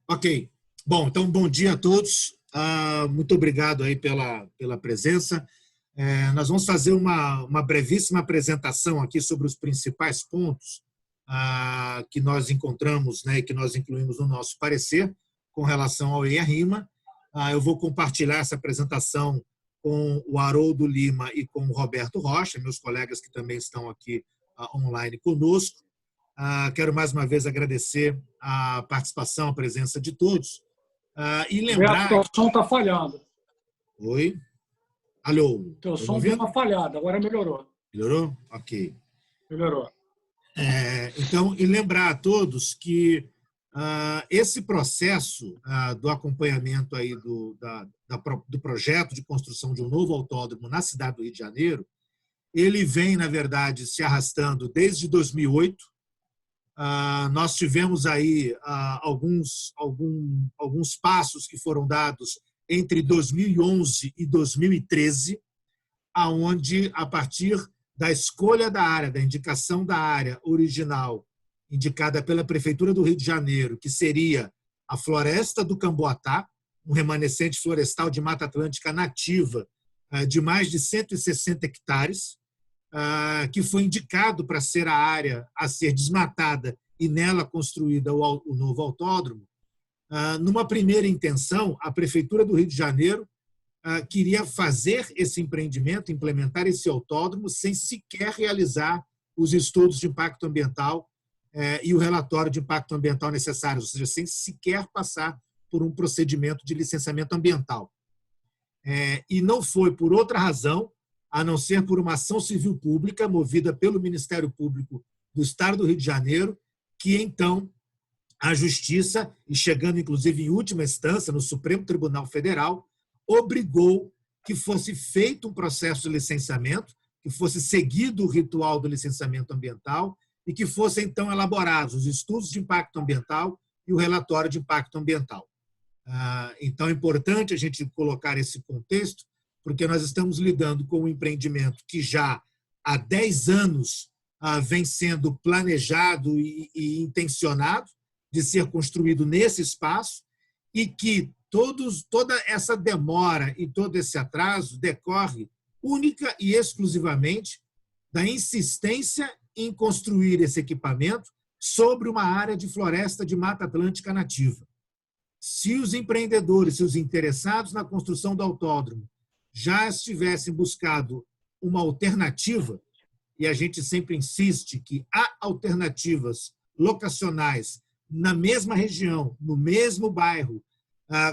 Ok. Bom, então, bom dia a todos. Muito obrigado aí pela presença. Nós vamos fazer uma brevíssima apresentação aqui sobre os principais pontos que nós encontramos, né, e que nós incluímos no nosso parecer com relação ao EIA-RIMA. Eu vou compartilhar essa apresentação com o Haroldo Lima e com o Roberto Rocha, meus colegas que também estão aqui online conosco. Quero mais uma vez agradecer a participação, a presença de todos. E lembrar... Roberto, o som está falhando. Oi? Alô? Teu som deu uma falhada, agora melhorou. Melhorou? Ok. Melhorou. Então, e lembrar a todos que esse processo do acompanhamento aí do projeto de construção de um novo autódromo na cidade do Rio de Janeiro, ele vem, na verdade, se arrastando desde 2008. Nós tivemos aí alguns passos que foram dados entre 2011 e 2013, aonde, a partir da escolha da área, da indicação da área original, indicada pela Prefeitura do Rio de Janeiro, que seria a Floresta do Camboatá, um remanescente florestal de Mata Atlântica nativa de mais de 160 hectares, que foi indicado para ser a área a ser desmatada e nela construída o novo autódromo. Numa primeira intenção, a Prefeitura do Rio de Janeiro queria fazer esse empreendimento, implementar esse autódromo, sem sequer realizar os estudos de impacto ambiental e o relatório de impacto ambiental necessários, ou seja, sem sequer passar por um procedimento de licenciamento ambiental. E não foi por outra razão, a não ser por uma ação civil pública movida pelo Ministério Público do Estado do Rio de Janeiro, que então a Justiça, e chegando inclusive em última instância no Supremo Tribunal Federal, obrigou que fosse feito um processo de licenciamento, que fosse seguido o ritual do licenciamento ambiental e que fossem então elaborados os estudos de impacto ambiental e o relatório de impacto ambiental. Então é importante a gente colocar esse contexto, porque nós estamos lidando com um empreendimento que já há 10 anos vem sendo planejado e intencionado de ser construído nesse espaço e que toda essa demora e todo esse atraso decorre única e exclusivamente da insistência em construir esse equipamento sobre uma área de floresta de Mata Atlântica nativa. Se os empreendedores, se os interessados na construção do autódromo já tivessem buscado uma alternativa, e a gente sempre insiste que há alternativas locacionais na mesma região, no mesmo bairro,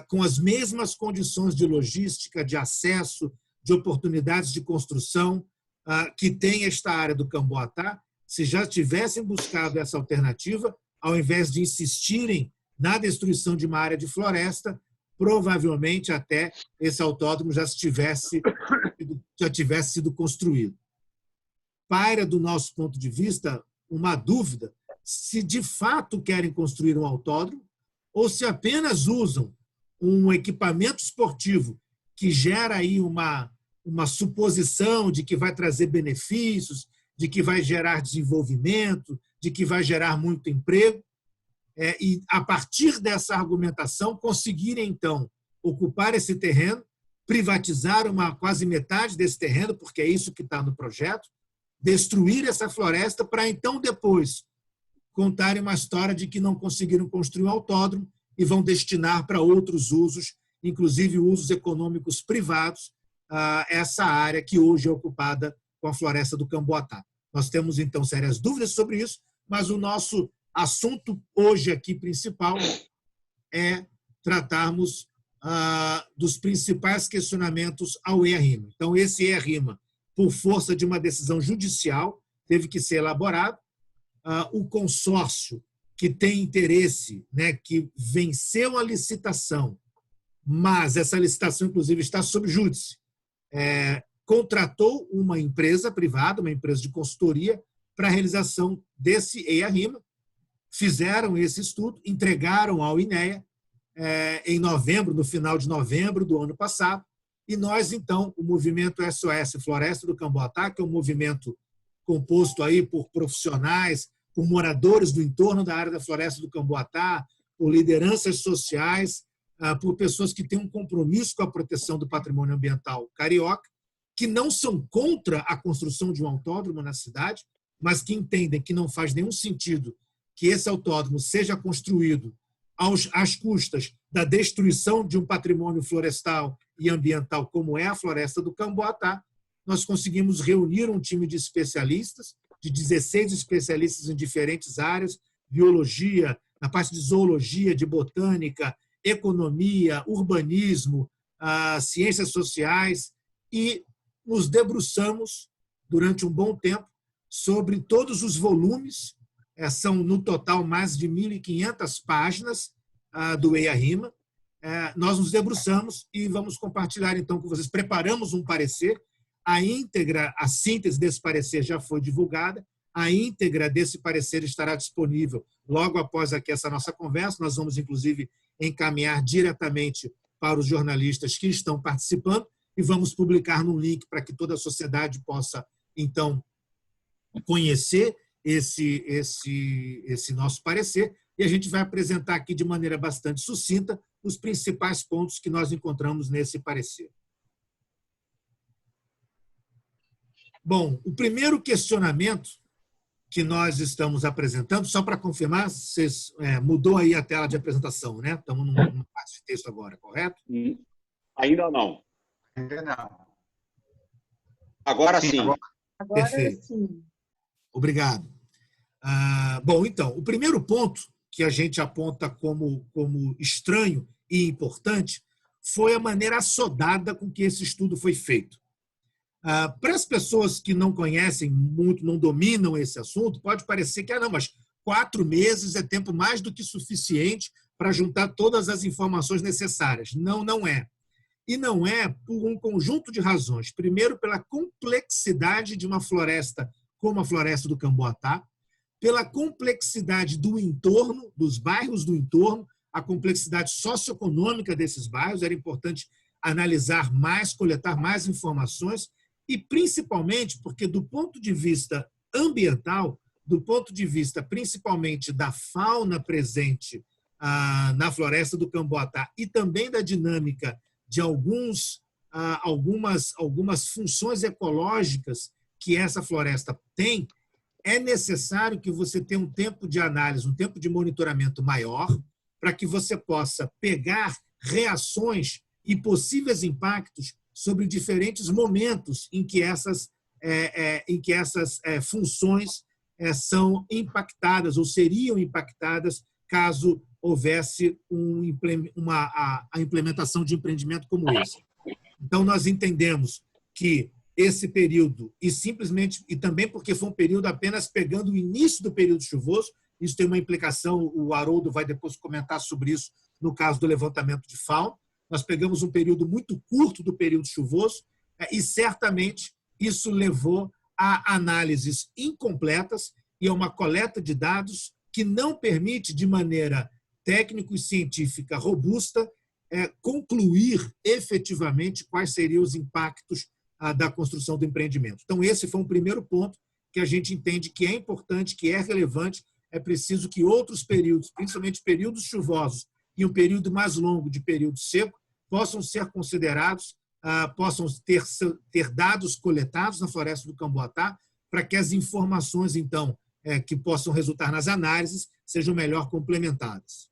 com as mesmas condições de logística, de acesso, de oportunidades de construção que tem esta área do Camboatá, se já tivessem buscado essa alternativa, ao invés de insistirem na destruição de uma área de floresta, provavelmente até esse autódromo já tivesse sido construído. Paira, do nosso ponto de vista, uma dúvida se de fato querem construir um autódromo ou se apenas usam um equipamento esportivo que gera aí uma suposição de que vai trazer benefícios, de que vai gerar desenvolvimento, de que vai gerar muito emprego, e, a partir dessa argumentação, conseguirem, então, ocupar esse terreno, privatizar quase metade desse terreno, porque é isso que está no projeto, destruir essa floresta para, então, depois, contarem uma história de que não conseguiram construir um autódromo e vão destinar para outros usos, inclusive usos econômicos privados, essa área que hoje é ocupada com a floresta do Camboatá. Nós temos, então, sérias dúvidas sobre isso, mas o nosso assunto hoje aqui principal é tratarmos dos principais questionamentos ao EIA-RIMA. Então, esse EIA-RIMA, por força de uma decisão judicial, teve que ser elaborado. O consórcio que tem interesse, né, que venceu a licitação, mas essa licitação, inclusive, está sob júdice, contratou uma empresa privada, uma empresa de consultoria, para a realização desse EIA-RIMA. Fizeram esse estudo, entregaram ao INEA em novembro, no final de novembro do ano passado, e nós, então, o movimento SOS Floresta do Camboatá, que é um movimento composto aí por profissionais, por moradores do entorno da área da Floresta do Camboatá, por lideranças sociais, por pessoas que têm um compromisso com a proteção do patrimônio ambiental carioca, que não são contra a construção de um autódromo na cidade, mas que entendem que não faz nenhum sentido que esse autódromo seja construído às custas da destruição de um patrimônio florestal e ambiental, como é a Floresta do Camboatá. Nós conseguimos reunir um time de especialistas, de 16 especialistas em diferentes áreas, biologia, na parte de zoologia, de botânica, economia, urbanismo, ciências sociais, e nos debruçamos durante um bom tempo sobre todos os volumes. São, no total, mais de 1.500 páginas do EIA-RIMA. Nós nos debruçamos e vamos compartilhar, então, com vocês. Preparamos um parecer, a íntegra, a síntese desse parecer já foi divulgada, a íntegra desse parecer estará disponível logo após aqui essa nossa conversa. Nós vamos, inclusive, encaminhar diretamente para os jornalistas que estão participando e vamos publicar num link para que toda a sociedade possa, então, conhecer esse nosso parecer, e a gente vai apresentar aqui de maneira bastante sucinta os principais pontos que nós encontramos nesse parecer. Bom, o primeiro questionamento que nós estamos apresentando, só para confirmar, vocês, mudou aí a tela de apresentação, né? Estamos numa parte de texto agora, correto? Ainda não. Ainda não. Agora sim. Agora Perfeito. sim. Obrigado. Bom, então, o primeiro ponto que a gente aponta como estranho e importante foi a maneira assodada com que esse estudo foi feito. Para as pessoas que não conhecem muito, não dominam esse assunto, pode parecer que, não, mas 4 meses é tempo mais do que suficiente para juntar todas as informações necessárias. Não, não é. E não é por um conjunto de razões. Primeiro, pela complexidade de uma floresta como a Floresta do Camboatá, pela complexidade do entorno, dos bairros do entorno, a complexidade socioeconômica desses bairros. Era importante analisar mais, coletar mais informações, e principalmente porque, do ponto de vista ambiental, do ponto de vista principalmente da fauna presente na Floresta do Camboatá e também da dinâmica de algumas funções ecológicas que essa floresta tem, é necessário que você tenha um tempo de análise, um tempo de monitoramento maior, para que você possa pegar reações e possíveis impactos sobre diferentes momentos em que essas funções são impactadas ou seriam impactadas caso houvesse a implementação de empreendimento como esse. Então, nós entendemos que esse período, e também porque foi um período apenas pegando o início do período chuvoso, isso tem uma implicação, o Haroldo vai depois comentar sobre isso no caso do levantamento de fauna. Nós pegamos um período muito curto do período chuvoso e certamente isso levou a análises incompletas e a uma coleta de dados que não permite, de maneira técnico e científica robusta, concluir efetivamente quais seriam os impactos da construção do empreendimento. Então, esse foi um primeiro ponto que a gente entende que é importante, que é relevante. É preciso que outros períodos, principalmente períodos chuvosos e um período mais longo de período seco, possam ser considerados, possam ter dados coletados na Floresta do Camboatá, para que as informações, então, que possam resultar nas análises sejam melhor complementadas.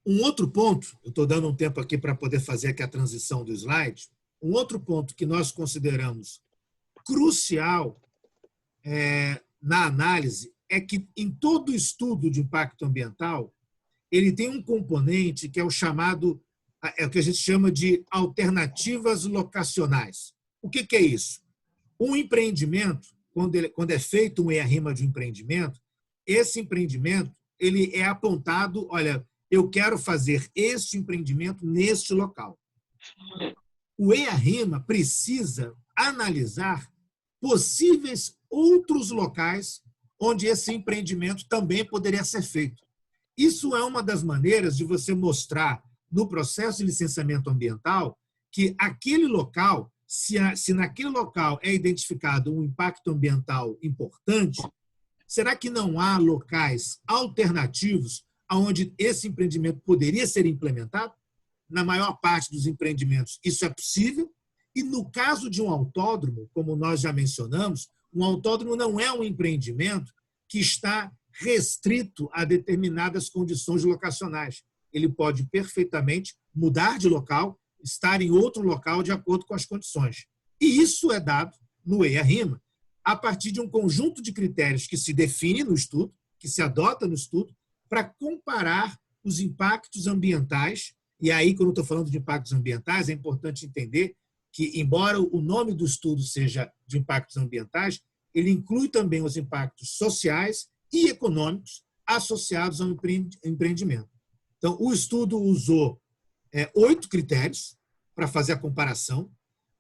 Um outro ponto, eu estou dando um tempo aqui para poder fazer aqui a transição do slide, um outro ponto que nós consideramos crucial na análise é que, em todo estudo de impacto ambiental, ele tem um componente que é o chamado, o que a gente chama de alternativas locacionais. O que é isso? Um empreendimento, quando é feito um EIA-RIMA de um empreendimento, esse empreendimento ele é apontado, olha, eu quero fazer este empreendimento neste local. O EIA-RIMA precisa analisar possíveis outros locais onde esse empreendimento também poderia ser feito. Isso é uma das maneiras de você mostrar no processo de licenciamento ambiental que aquele local, se naquele local é identificado um impacto ambiental importante, será que não há locais alternativos onde esse empreendimento poderia ser implementado? Na maior parte dos empreendimentos isso é possível, e no caso de um autódromo, como nós já mencionamos, um autódromo não é um empreendimento que está restrito a determinadas condições locacionais. Ele pode perfeitamente mudar de local, estar em outro local de acordo com as condições. E isso é dado no EIA-RIMA a partir de um conjunto de critérios que se define no estudo, que se adota no estudo, para comparar os impactos ambientais. E aí, quando eu estou falando de impactos ambientais, é importante entender que, embora o nome do estudo seja de impactos ambientais, ele inclui também os impactos sociais e econômicos associados ao empreendimento. Então, o estudo usou 8 critérios para fazer a comparação,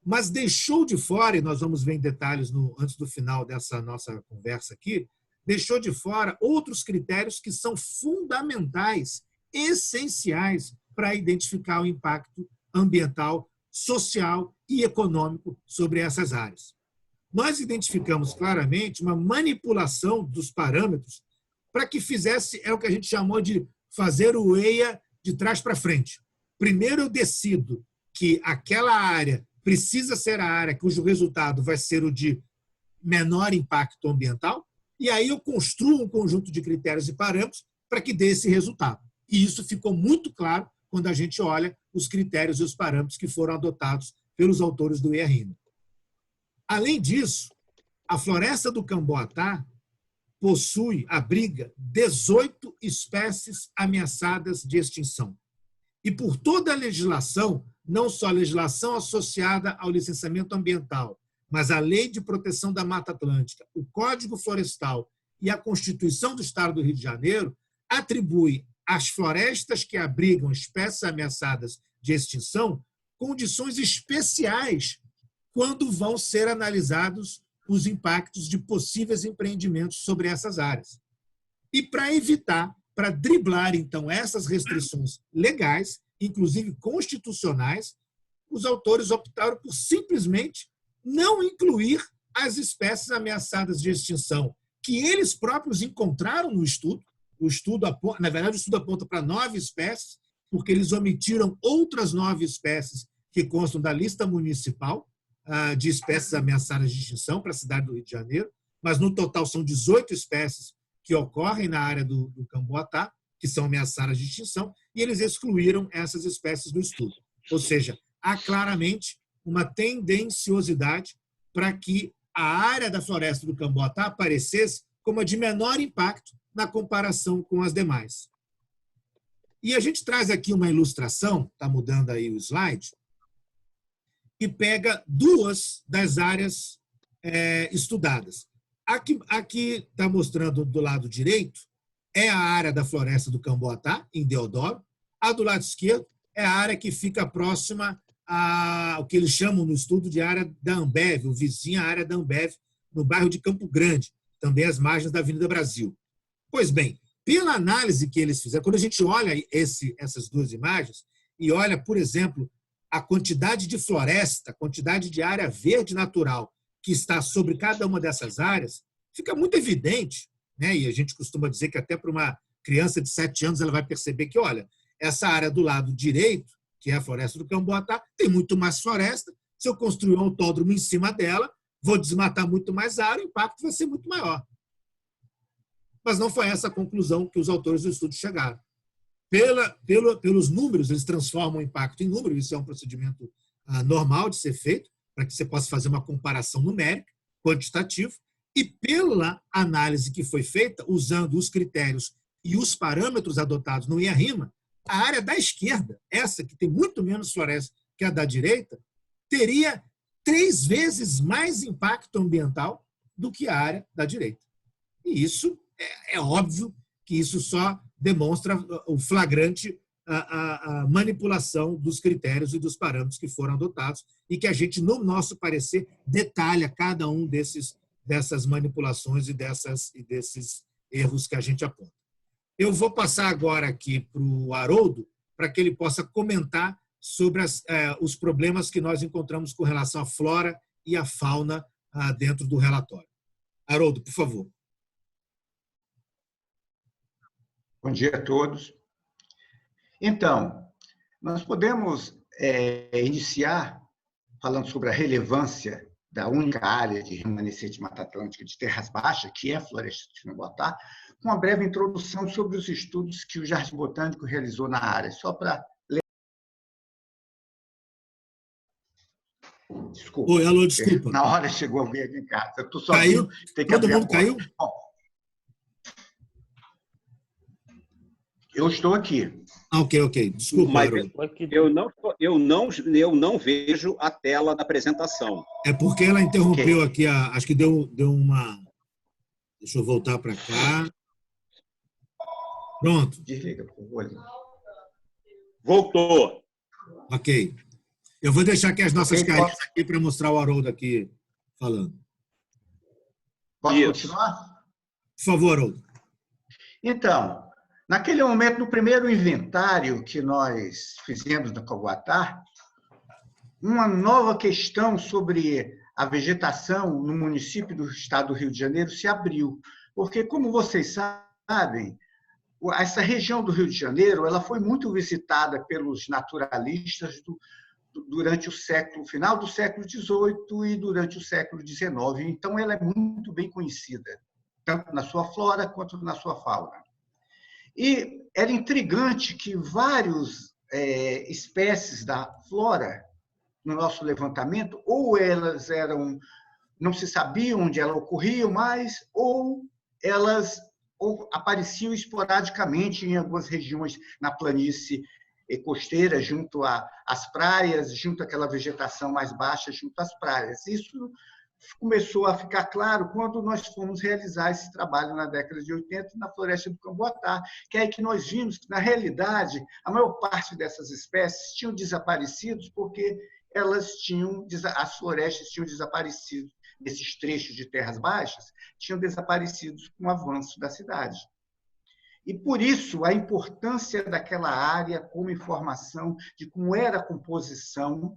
mas deixou de fora, e nós vamos ver em detalhes antes do final dessa nossa conversa aqui, deixou de fora outros critérios que são fundamentais, essenciais para identificar o impacto ambiental, social e econômico sobre essas áreas. Nós identificamos claramente uma manipulação dos parâmetros para que fizesse, é o que a gente chamou de fazer o EIA de trás para frente. Primeiro eu decido que aquela área precisa ser a área cujo resultado vai ser o de menor impacto ambiental, e aí eu construo um conjunto de critérios e parâmetros para que dê esse resultado. E isso ficou muito claro quando a gente olha os critérios e os parâmetros que foram adotados pelos autores do EIA-RIMA. Além disso, a floresta do Camboatá abriga 18 espécies ameaçadas de extinção. E por toda a legislação, não só a legislação associada ao licenciamento ambiental, mas a Lei de Proteção da Mata Atlântica, o Código Florestal e a Constituição do Estado do Rio de Janeiro atribui às florestas que abrigam espécies ameaçadas de extinção condições especiais quando vão ser analisados os impactos de possíveis empreendimentos sobre essas áreas. E para evitar, para driblar, então, essas restrições legais, inclusive constitucionais, os autores optaram por simplesmente não incluir as espécies ameaçadas de extinção que eles próprios encontraram no estudo. Na verdade, o estudo aponta para 9 espécies, porque eles omitiram outras 9 espécies que constam da lista municipal de espécies ameaçadas de extinção para a cidade do Rio de Janeiro, mas no total são 18 espécies que ocorrem na área do Camboatá, que são ameaçadas de extinção, e eles excluíram essas espécies do estudo. Ou seja, há claramente uma tendenciosidade para que a área da floresta do Camboatá aparecesse como a de menor impacto na comparação com as demais. E a gente traz aqui uma ilustração, está mudando aí o slide, que pega 2 das áreas estudadas. Aqui está mostrando do lado direito é a área da floresta do Camboatá, em Deodoro. A do lado esquerdo é a área que fica próxima ao que eles chamam no estudo de área da Ambev, o vizinho à área da Ambev, no bairro de Campo Grande, também às margens da Avenida Brasil. Pois bem, pela análise que eles fizeram, quando a gente olha essas 2 imagens e olha, por exemplo, a quantidade de floresta, a quantidade de área verde natural que está sobre cada uma dessas áreas, fica muito evidente, né? E a gente costuma dizer que até para uma criança de 7 anos ela vai perceber que, olha, essa área do lado direito, que é a floresta do Camboatá, tem muito mais floresta. Se eu construir um autódromo em cima dela, vou desmatar muito mais área, o impacto vai ser muito maior. Mas não foi essa a conclusão que os autores do estudo chegaram. Pelos números, eles transformam o impacto em número, isso é um procedimento normal de ser feito, para que você possa fazer uma comparação numérica, quantitativa, e pela análise que foi feita, usando os critérios e os parâmetros adotados no EIA-RIMA, a área da esquerda, essa que tem muito menos floresta que a da direita, teria 3 vezes mais impacto ambiental do que a área da direita. E isso é óbvio que isso só demonstra o flagrante a manipulação dos critérios e dos parâmetros que foram adotados e que a gente, no nosso parecer, detalha cada um dessas manipulações e desses erros que a gente aponta. Eu vou passar agora aqui para o Haroldo, para que ele possa comentar sobre os problemas que nós encontramos com relação à flora e à fauna dentro do relatório. Haroldo, por favor. Bom dia a todos. Então, nós podemos iniciar falando sobre a relevância da única área de remanescente Mata Atlântica de terras baixas, que é a Floresta de Camboatá, com uma breve introdução sobre os estudos que o Jardim Botânico realizou na área, só para ler. Desculpa. Oi, alô, desculpa. Na hora chegou alguém aqui em casa. Eu estou sozinho, caiu? Tem que todo abrir mundo a porta. caiu? Bom, eu estou aqui. Ok. Desculpa, Mas eu não vejo a tela da apresentação. É porque ela interrompeu aqui, acho que deu uma... Deixa eu voltar para cá. Pronto. Desliga, por favor. Voltou. Ok. Eu vou deixar aqui as nossas carinhas aqui para mostrar o Haroldo aqui falando. Posso continuar? Por favor, Haroldo. Então, naquele momento, no primeiro inventário que nós fizemos no Camboatá, uma nova questão sobre a vegetação no município do estado do Rio de Janeiro se abriu. Porque, como vocês sabem, essa região do Rio de Janeiro ela foi muito visitada pelos naturalistas durante o final do século XVIII e durante o século XIX. Então, ela é muito bem conhecida, tanto na sua flora quanto na sua fauna. E era intrigante que várias espécies da flora, no nosso levantamento, ou elas não se sabia onde elas ocorriam mais, ou elas apareciam esporadicamente em algumas regiões na planície costeira, junto às praias, junto àquela vegetação mais baixa, junto às praias. Isso começou a ficar claro quando nós fomos realizar esse trabalho na década de 80 na Floresta do Camboatá, que é aí que nós vimos que, na realidade, a maior parte dessas espécies tinham desaparecido porque as florestas tinham desaparecido, esses trechos de terras baixas tinham desaparecido com o avanço da cidade. E, por isso, a importância daquela área como informação de como era a composição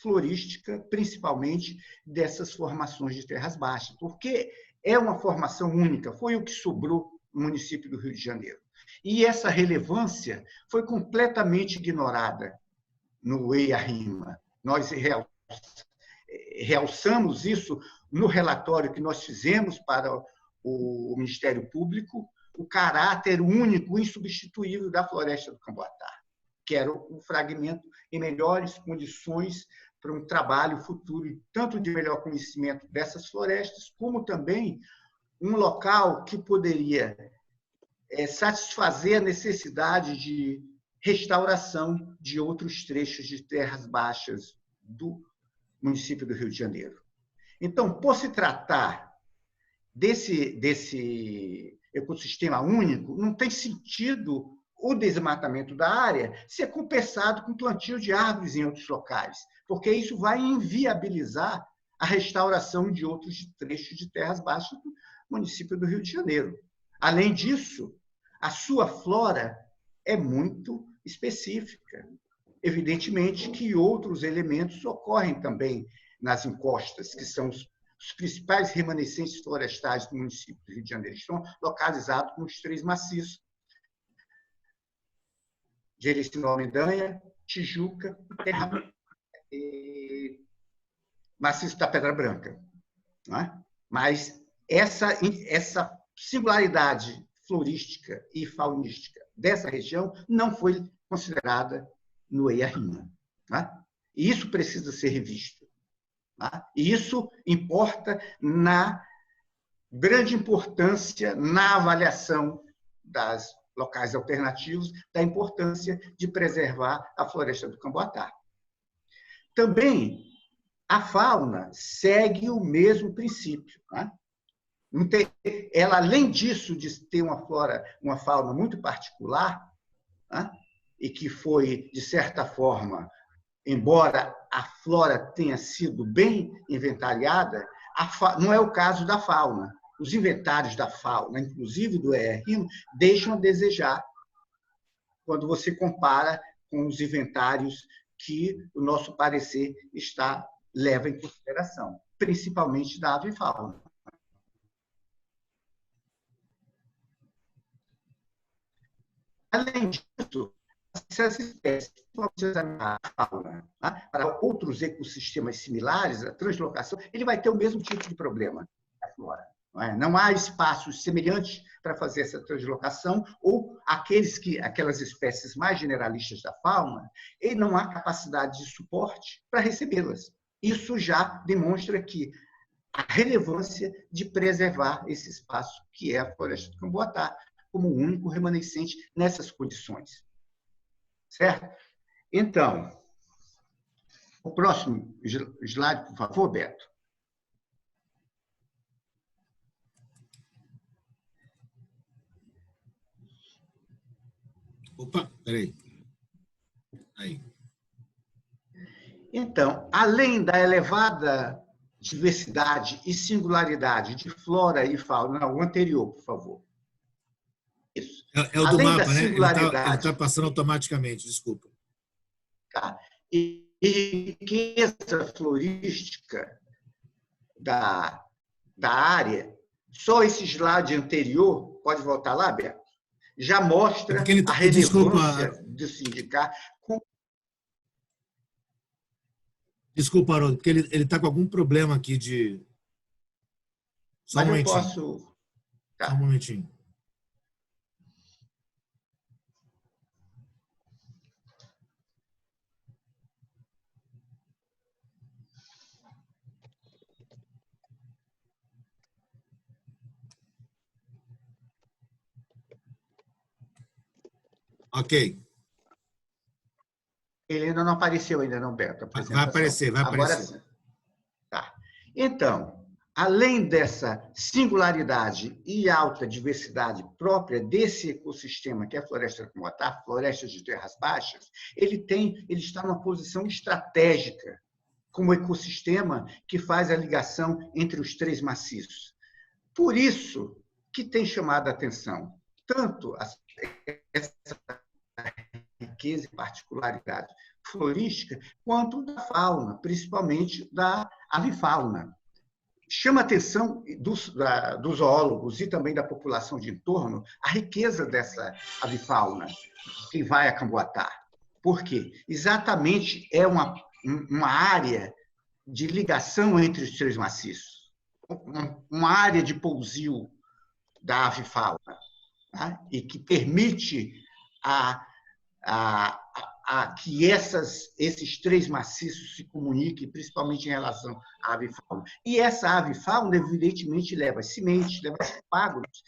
florística, principalmente dessas formações de terras baixas, porque é uma formação única, foi o que sobrou no município do Rio de Janeiro. E essa relevância foi completamente ignorada no EIA-RIMA. Nós realçamos isso no relatório que nós fizemos para o Ministério Público, o caráter único, insubstituível da Floresta do Camboatá, que era um fragmento em melhores condições para um trabalho futuro, tanto de melhor conhecimento dessas florestas, como também um local que poderia satisfazer a necessidade de restauração de outros trechos de terras baixas do município do Rio de Janeiro. Então, por se tratar desse ecossistema único, não tem sentido o desmatamento da área ser compensado com plantio de árvores em outros locais, porque isso vai inviabilizar a restauração de outros trechos de terras baixas do município do Rio de Janeiro. Além disso, a sua flora é muito específica. Evidentemente que outros elementos ocorrem também nas encostas, que são os principais remanescentes florestais do município do Rio de Janeiro. Estão localizados nos três maciços: Jericinó-Mendanha, Tijuca e maciço da Pedra Branca. Não é? Mas essa singularidade florística e faunística dessa região não foi considerada no EIA-RIMA. E isso precisa ser revisto. E isso importa na grande importância na avaliação das locais alternativos, da importância de preservar a Floresta do Camboatá. Também a fauna segue o mesmo princípio. Ela, além disso, de ter uma fauna muito particular, e que foi, de certa forma, embora a flora tenha sido bem inventariada, não é o caso da fauna. Os inventários da fauna, inclusive do ERM, deixam a desejar quando você compara com os inventários que o nosso parecer leva em consideração, principalmente da avifauna. Além disso, essas espécies vão examinar a fauna, tá? Para outros ecossistemas similares, a translocação, ele vai ter o mesmo tipo de problema da flora. Não há espaços semelhantes para fazer essa translocação, ou aquelas espécies mais generalistas da fauna, e não há capacidade de suporte para recebê-las. Isso já demonstra que a relevância de preservar esse espaço, que é a floresta do Camboatá, como o único remanescente nessas condições. Certo? Então, o próximo slide, por favor, Beto. Opa, peraí. Aí. Então, além da elevada diversidade e singularidade de flora e fauna, não, o anterior, por favor. Isso. É o do além mapa, da né? singularidade, Ele está passando automaticamente, desculpa. tá? E riqueza florística da área, só esse slide anterior, pode voltar lá, Beto? Já mostra a relevância de se indicar. Desculpa, Haroldo, porque ele está com algum problema aqui de... Só um momentinho. Mas eu posso... Tá. Só um momentinho. Ok. Ele ainda não apareceu, ainda não, Beto. Vai aparecer, vai aparecer. Agora sim. Tá. Então, além dessa singularidade e alta diversidade própria desse ecossistema, que é a floresta do Camboatá, floresta de terras baixas, ele está numa posição estratégica como ecossistema que faz a ligação entre os três maciços. Por isso que tem chamado a atenção tanto essa riqueza e particularidade florística, quanto da fauna, principalmente da avifauna. Chama a atenção dos zoólogos e também da população de entorno a riqueza dessa avifauna que vai a Camboatá. Por quê? Exatamente é uma área de ligação entre os três maciços, uma área de pousio da avifauna, tá? E que permite que esses três maciços se comuniquem, principalmente em relação à avifauna. E essa avifauna, evidentemente, leva sementes, leva espágoros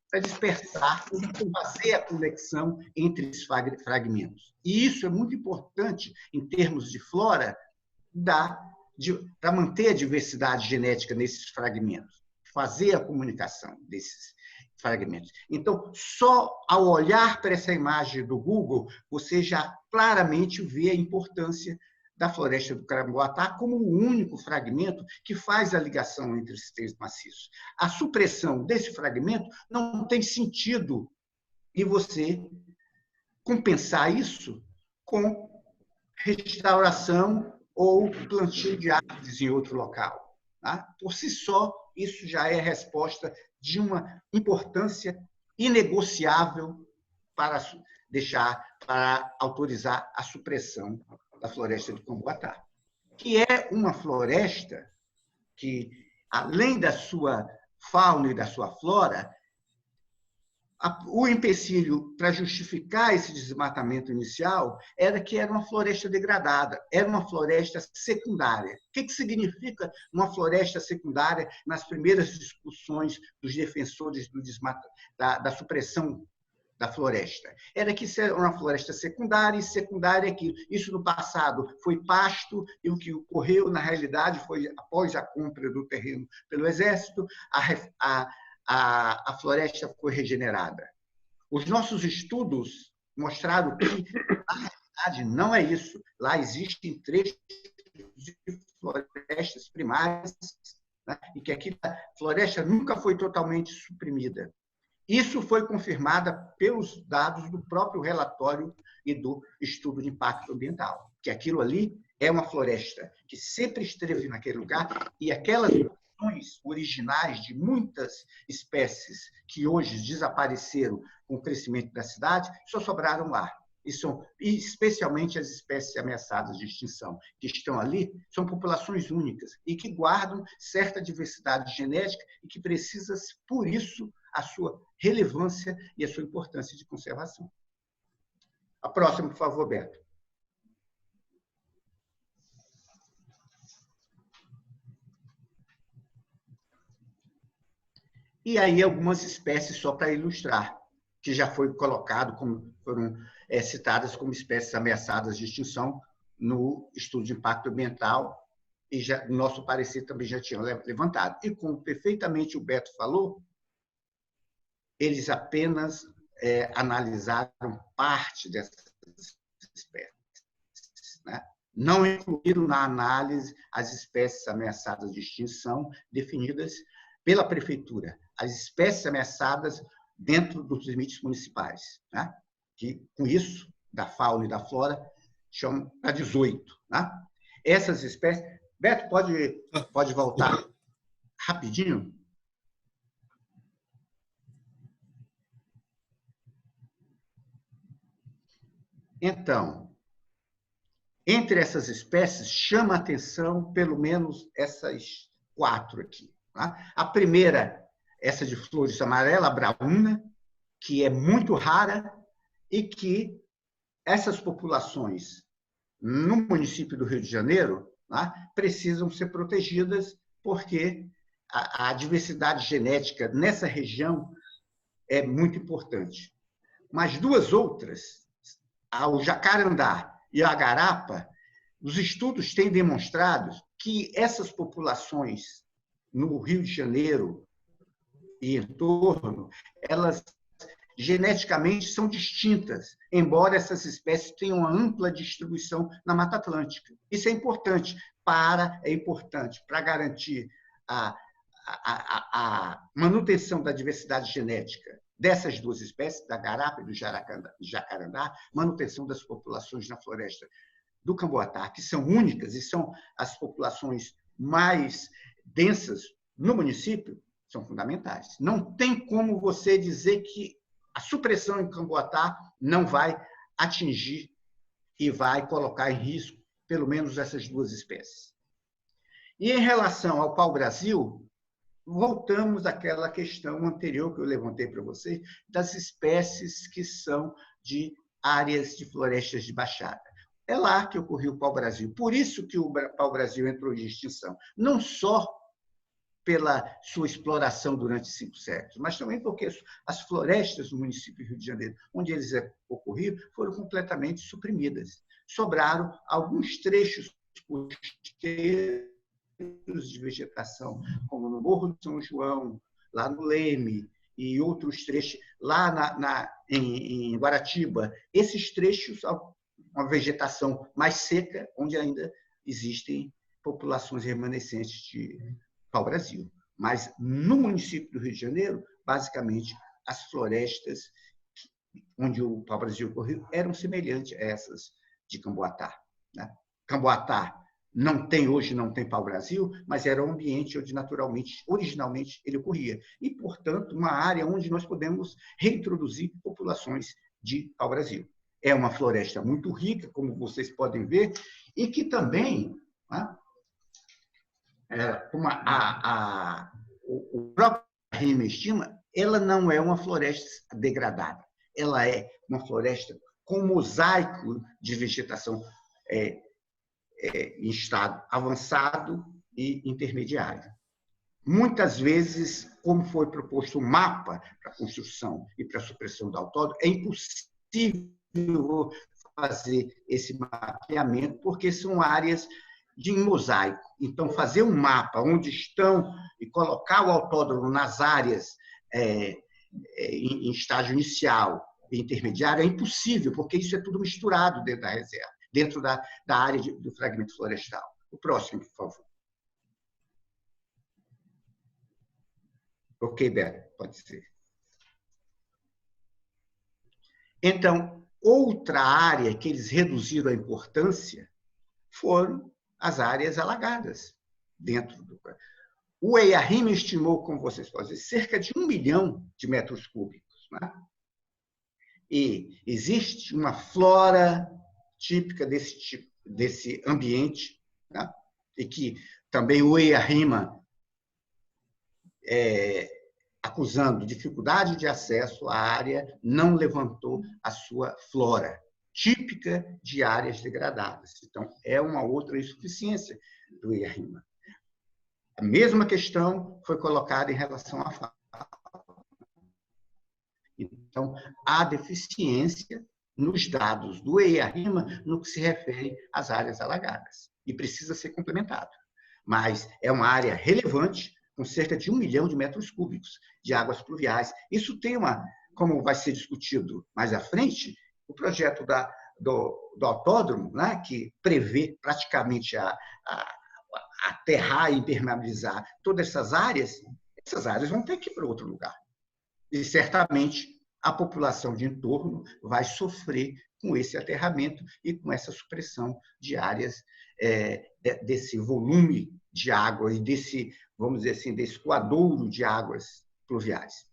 para dispersar e fazer a conexão entre esses fragmentos. E isso é muito importante, em termos de flora, para manter a diversidade genética nesses fragmentos, fazer a comunicação desses fragmentos. Então, só ao olhar para essa imagem do Google, você já claramente vê a importância da floresta do Camboatá como o único fragmento que faz a ligação entre esses três maciços. A supressão desse fragmento não tem sentido e você compensar isso com restauração ou plantio de árvores em outro local. Tá? Por si só, isso já é resposta de uma importância inegociável para autorizar a supressão da floresta do Camboatá, que é uma floresta que, além da sua fauna e da sua flora, o empecilho para justificar esse desmatamento inicial era que era uma floresta degradada, era uma floresta secundária. O que significa uma floresta secundária nas primeiras discussões dos defensores da supressão da floresta? Era que isso era uma floresta secundária, e secundária é que isso no passado foi pasto, e o que ocorreu, na realidade, foi, após a compra do terreno pelo Exército, a floresta foi regenerada. Os nossos estudos mostraram que, na realidade, não é isso. Lá existem trechos de florestas primárias, né? E que aqui a floresta nunca foi totalmente suprimida. Isso foi confirmado pelos dados do próprio relatório e do estudo de impacto ambiental, que aquilo ali é uma floresta que sempre esteve naquele lugar e aquelas populações originais de muitas espécies que hoje desapareceram com o crescimento da cidade só sobraram lá. E são, especialmente as espécies ameaçadas de extinção, que estão ali, são populações únicas e que guardam certa diversidade genética e que precisa, por isso, a sua relevância e a sua importância de conservação. A próxima, por favor, Beto. E aí algumas espécies, só para ilustrar, que já foi colocado, como foram citadas como espécies ameaçadas de extinção no estudo de impacto ambiental, e já, no nosso parecer também já tinham levantado. E como perfeitamente o Beto falou, eles apenas analisaram parte dessas espécies, né? Não incluíram na análise as espécies ameaçadas de extinção definidas pela prefeitura, as espécies ameaçadas dentro dos limites municipais, né? Que, com isso, da fauna e da flora, chamam para 18. Né? Essas espécies... Beto, pode voltar rapidinho? Então, entre essas espécies, chama a atenção pelo menos essas 4 aqui. Tá? A primeira, essa de flores amarela, braúna, que é muito rara e que essas populações no município do Rio de Janeiro, tá, precisam ser protegidas porque a diversidade genética nessa região é muito importante. Mas 2 outras, o jacarandá e a agarapa, os estudos têm demonstrado que essas populações no Rio de Janeiro e em torno, elas geneticamente são distintas, embora essas espécies tenham uma ampla distribuição na Mata Atlântica. Isso é importante para garantir a manutenção da diversidade genética dessas 2 espécies, da agarapa e do jacarandá, manutenção das populações na floresta do Camboatá, que são únicas e são as populações mais densas no município, são fundamentais. Não tem como você dizer que a supressão em Camboatá não vai atingir e vai colocar em risco pelo menos essas 2 espécies. E em relação ao pau-brasil, voltamos àquela questão anterior que eu levantei para vocês, das espécies que são de áreas de florestas de baixada. É lá que ocorreu o pau-brasil. Por isso que o pau-brasil entrou em extinção. Não só pela sua exploração durante 5 séculos, mas também porque as florestas no município do Rio de Janeiro, onde eles ocorriam, foram completamente suprimidas. Sobraram alguns trechos costeiros de vegetação, como no Morro do São João, lá no Leme, e outros trechos lá em Guaratiba. Esses trechos, uma vegetação mais seca, onde ainda existem populações remanescentes de pau-brasil. Mas no município do Rio de Janeiro, basicamente, as florestas onde o pau-brasil ocorreu eram semelhantes a essas de Camboatá. Né? Camboatá hoje não tem pau-brasil, mas era um ambiente onde originalmente ele ocorria. E, portanto, uma área onde nós podemos reintroduzir populações de pau-brasil. É uma floresta muito rica, como vocês podem ver, e que também, né, o próprio RIMA estima, ela não é uma floresta degradada. Ela é uma floresta com mosaico de vegetação em estado avançado e intermediário. Muitas vezes, como foi proposto um mapa para a construção e para a supressão do autódromo, é impossível fazer esse mapeamento, porque são áreas de mosaico. Então, fazer um mapa onde estão e colocar o autódromo nas áreas em estágio inicial intermediário é impossível, porque isso é tudo misturado dentro da reserva, dentro da área do fragmento florestal. O próximo, por favor. Ok, Beto, pode ser. Então, outra área que eles reduziram a importância foram as áreas alagadas dentro do... O EIA-RIMA estimou, como vocês podem ver, cerca de 1 milhão de metros cúbicos. Né? E existe uma flora típica desse ambiente, né? E que também o EIA-RIMA, acusando dificuldade de acesso à área, não levantou a sua flora, típica de áreas degradadas. Então, é uma outra insuficiência do EIA-RIMA. A mesma questão foi colocada em relação à fauna. Então, há deficiência nos dados do EIA-RIMA no que se refere às áreas alagadas, e precisa ser complementado. Mas é uma área relevante, com cerca de 1 milhão de metros cúbicos de águas pluviais. Isso tem como vai ser discutido mais à frente, o projeto do autódromo, né, que prevê praticamente aterrar e impermeabilizar todas essas áreas vão ter que ir para outro lugar. E certamente a população de entorno vai sofrer com esse aterramento e com essa supressão de áreas, desse volume de água e desse, vamos dizer assim, desse coadouro de águas pluviais.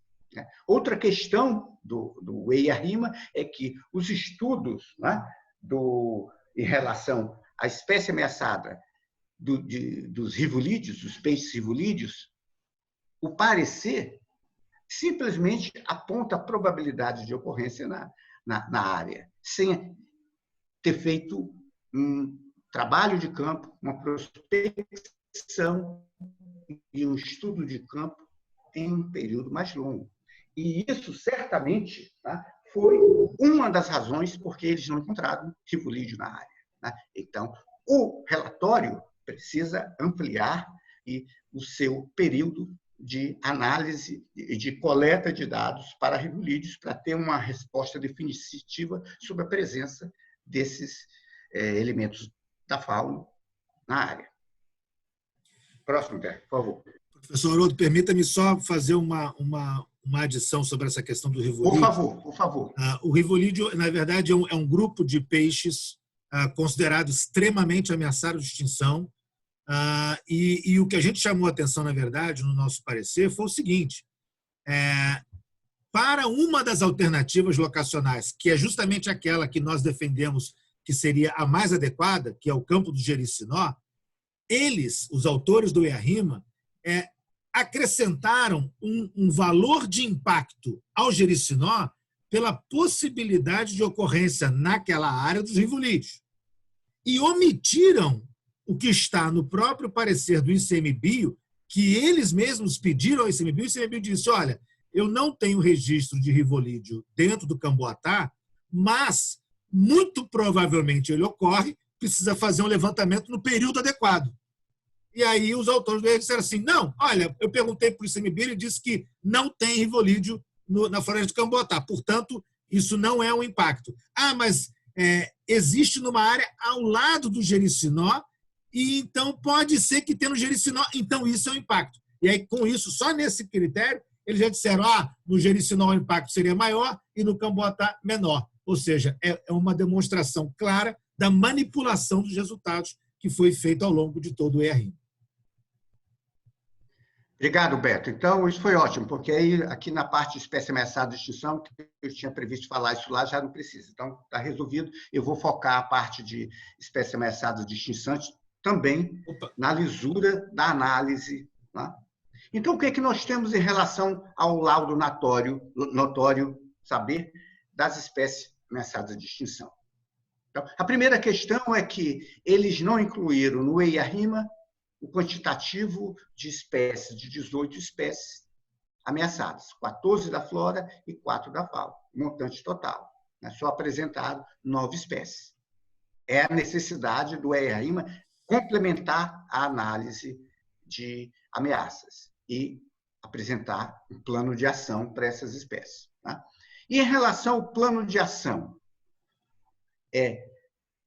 Outra questão do EIA-RIMA é que os estudos, né, em relação à espécie ameaçada dos rivolídeos, dos peixes rivolídeos, o parecer simplesmente aponta a probabilidade de ocorrência na área, sem ter feito um trabalho de campo, uma prospecção e um estudo de campo em um período mais longo. E isso, certamente, tá, foi uma das razões porque eles não encontraram rivolídeo na área. Tá? Então, o relatório precisa ampliar o seu período de análise e de coleta de dados para rivolídeos, para ter uma resposta definitiva sobre a presença desses elementos da fauna na área. Próximo, por favor. Professor Haroldo, permita-me só fazer uma adição sobre essa questão do rivolídeo. Por favor. O rivolídeo, na verdade, é um grupo de peixes considerado extremamente ameaçado de extinção. E o que a gente chamou a atenção, na verdade, no nosso parecer, foi o seguinte: para uma das alternativas locacionais, que é justamente aquela que nós defendemos que seria a mais adequada, que é o campo do Jericinó, eles, os autores do EIA-RIMA, acrescentaram um valor de impacto ao Jericinó pela possibilidade de ocorrência naquela área dos rivolídeos. E omitiram o que está no próprio parecer do ICMBio, que eles mesmos pediram ao ICMBio, o ICMBio disse: olha, eu não tenho registro de rivolídeo dentro do Camboatá, mas muito provavelmente ele ocorre, precisa fazer um levantamento no período adequado. E aí os autores do EIA disseram assim: não, olha, eu perguntei para o ICMBio, ele disse que não tem rivolídeo na floresta do Camboatá, portanto, isso não é um impacto. Mas existe numa área ao lado do Jericinó, e então pode ser que tenha no Jericinó, então isso é um impacto. E aí, com isso, só nesse critério, eles já disseram: no Jericinó o impacto seria maior e no Camboatá menor. Ou seja, é uma demonstração clara da manipulação dos resultados que foi feito ao longo de todo o EIA-RIMA. Obrigado, Beto. Então, isso foi ótimo, porque aí, aqui na parte de espécie ameaçada de extinção, que eu tinha previsto falar isso lá, já não precisa. Então, está resolvido. Eu vou focar a parte de espécie ameaçada de extinção também na lisura da análise. Tá? Então, o que é que nós temos em relação ao laudo notório saber das espécies ameaçadas de extinção? Então, a primeira questão é que eles não incluíram no EIA-RIMA o quantitativo de espécies, de 18 espécies ameaçadas, 14 da flora e 4 da fauna, montante total. Só apresentaram 9 espécies. É a necessidade do EIA-RIMA complementar a análise de ameaças e apresentar um plano de ação para essas espécies. Tá? E em relação ao plano de ação,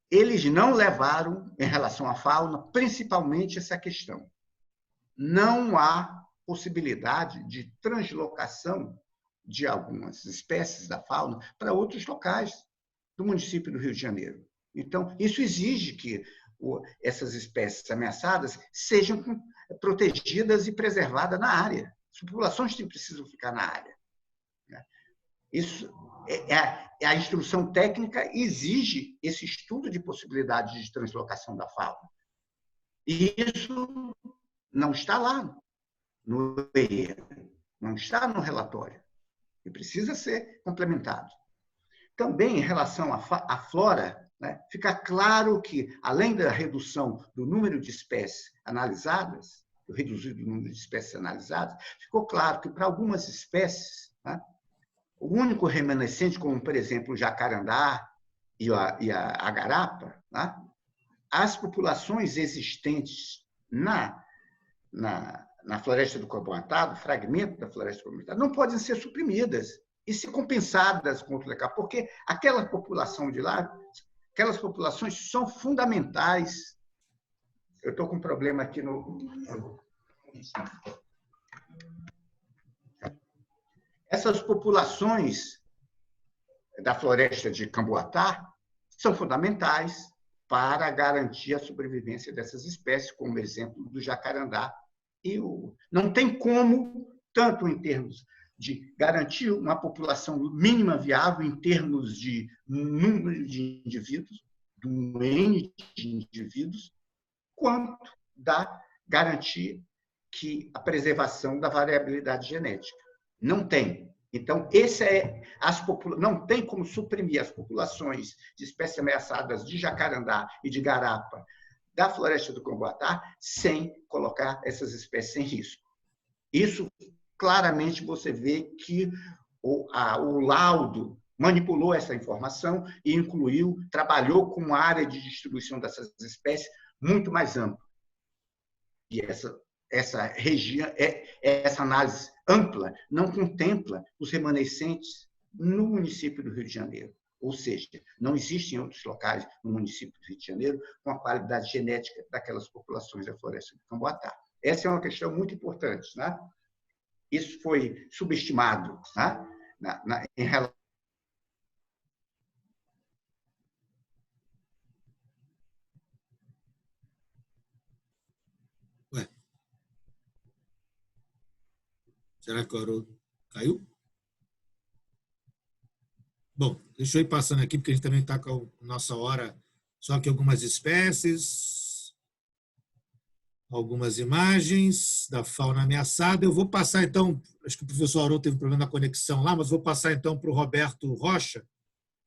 eles não levaram, em relação à fauna, principalmente essa questão. Não há possibilidade de translocação de algumas espécies da fauna para outros locais do município do Rio de Janeiro. Então, isso exige que essas espécies ameaçadas sejam protegidas e preservadas na área. As populações precisam ficar na área. Isso a instrução técnica exige esse estudo de possibilidade de translocação da fauna. E isso não está lá no EIA, não está no relatório. E precisa ser complementado. Também, em relação à flora, fica claro que, além da redução do número de espécies analisadas, do reduzido número de espécies analisadas, ficou claro que, para algumas espécies, o único remanescente, como, por exemplo, o jacarandá e a agarapa, as populações existentes na floresta do Caboatá, fragmento da floresta do Caboatá, não podem ser suprimidas e ser compensadas com outro local, porque aquela população de lá, aquelas populações são fundamentais. Eu estou com um problema aqui no... Essas populações da floresta de Camboatá são fundamentais para garantir a sobrevivência dessas espécies, como exemplo do jacarandá. Não tem como, tanto em termos de garantir uma população mínima viável, em termos de número de indivíduos, do N de indivíduos, quanto da garantir a preservação da variabilidade genética. Não tem. Então, não tem como suprimir as populações de espécies ameaçadas de jacarandá e de garapa da floresta do Camboatá sem colocar essas espécies em risco. Isso, claramente, você vê que o laudo manipulou essa informação e trabalhou com uma área de distribuição dessas espécies muito mais ampla. E essa análise ampla não contempla os remanescentes no município do Rio de Janeiro. Ou seja, não existem outros locais no município do Rio de Janeiro com a qualidade genética daquelas populações da floresta do Camboatá. Essa é uma questão muito importante. Isso foi subestimado em relação... Será que o Haroldo caiu? Bom, deixa eu ir passando aqui, porque a gente também está com a nossa hora, só que algumas espécies, algumas imagens da fauna ameaçada. Eu vou passar, então, acho que o professor Haroldo teve um problema na conexão lá, mas vou passar, então, para o Roberto Rocha,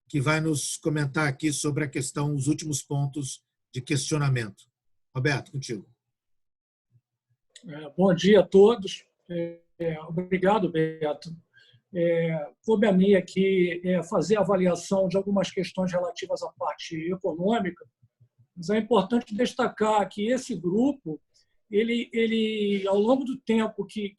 que vai nos comentar aqui sobre a questão, os últimos pontos de questionamento. Roberto, contigo. Bom dia a todos. Obrigado, Beto. Coube a mim aqui fazer a avaliação de algumas questões relativas à parte econômica, mas é importante destacar que esse grupo, ele ao longo do tempo que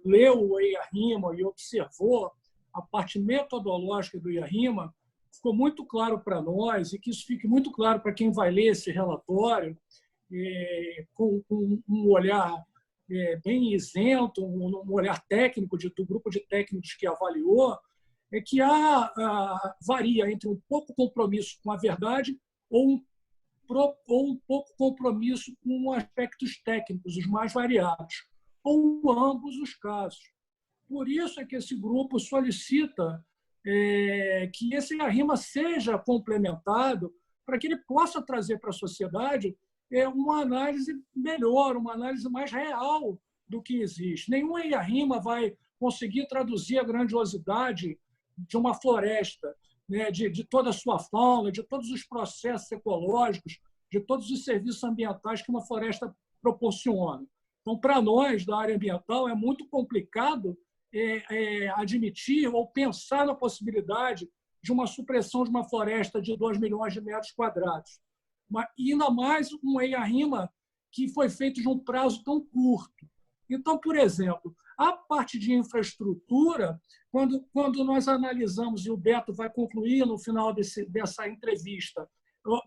leu o EIA-RIMA e observou a parte metodológica do EIA-RIMA, ficou muito claro para nós, e que isso fique muito claro para quem vai ler esse relatório, com um olhar bem isento, um olhar técnico do grupo de técnicos que avaliou, que varia entre um pouco compromisso com a verdade ou um pouco compromisso com aspectos técnicos, os mais variados, ou ambos os casos. Por isso é que esse grupo solicita que esse EIA-RIMA seja complementado para que ele possa trazer para a sociedade uma análise melhor, uma análise mais real do que existe. Nenhum EIA-RIMA vai conseguir traduzir a grandiosidade de uma floresta, de toda a sua fauna, de todos os processos ecológicos, de todos os serviços ambientais que uma floresta proporciona. Então, para nós, da área ambiental, é muito complicado admitir ou pensar na possibilidade de uma supressão de uma floresta de 2 milhões de metros quadrados. E ainda mais um EIA-RIMA que foi feito de um prazo tão curto. Então, por exemplo, A parte de infraestrutura, quando nós analisamos, e o Beto vai concluir no final dessa entrevista,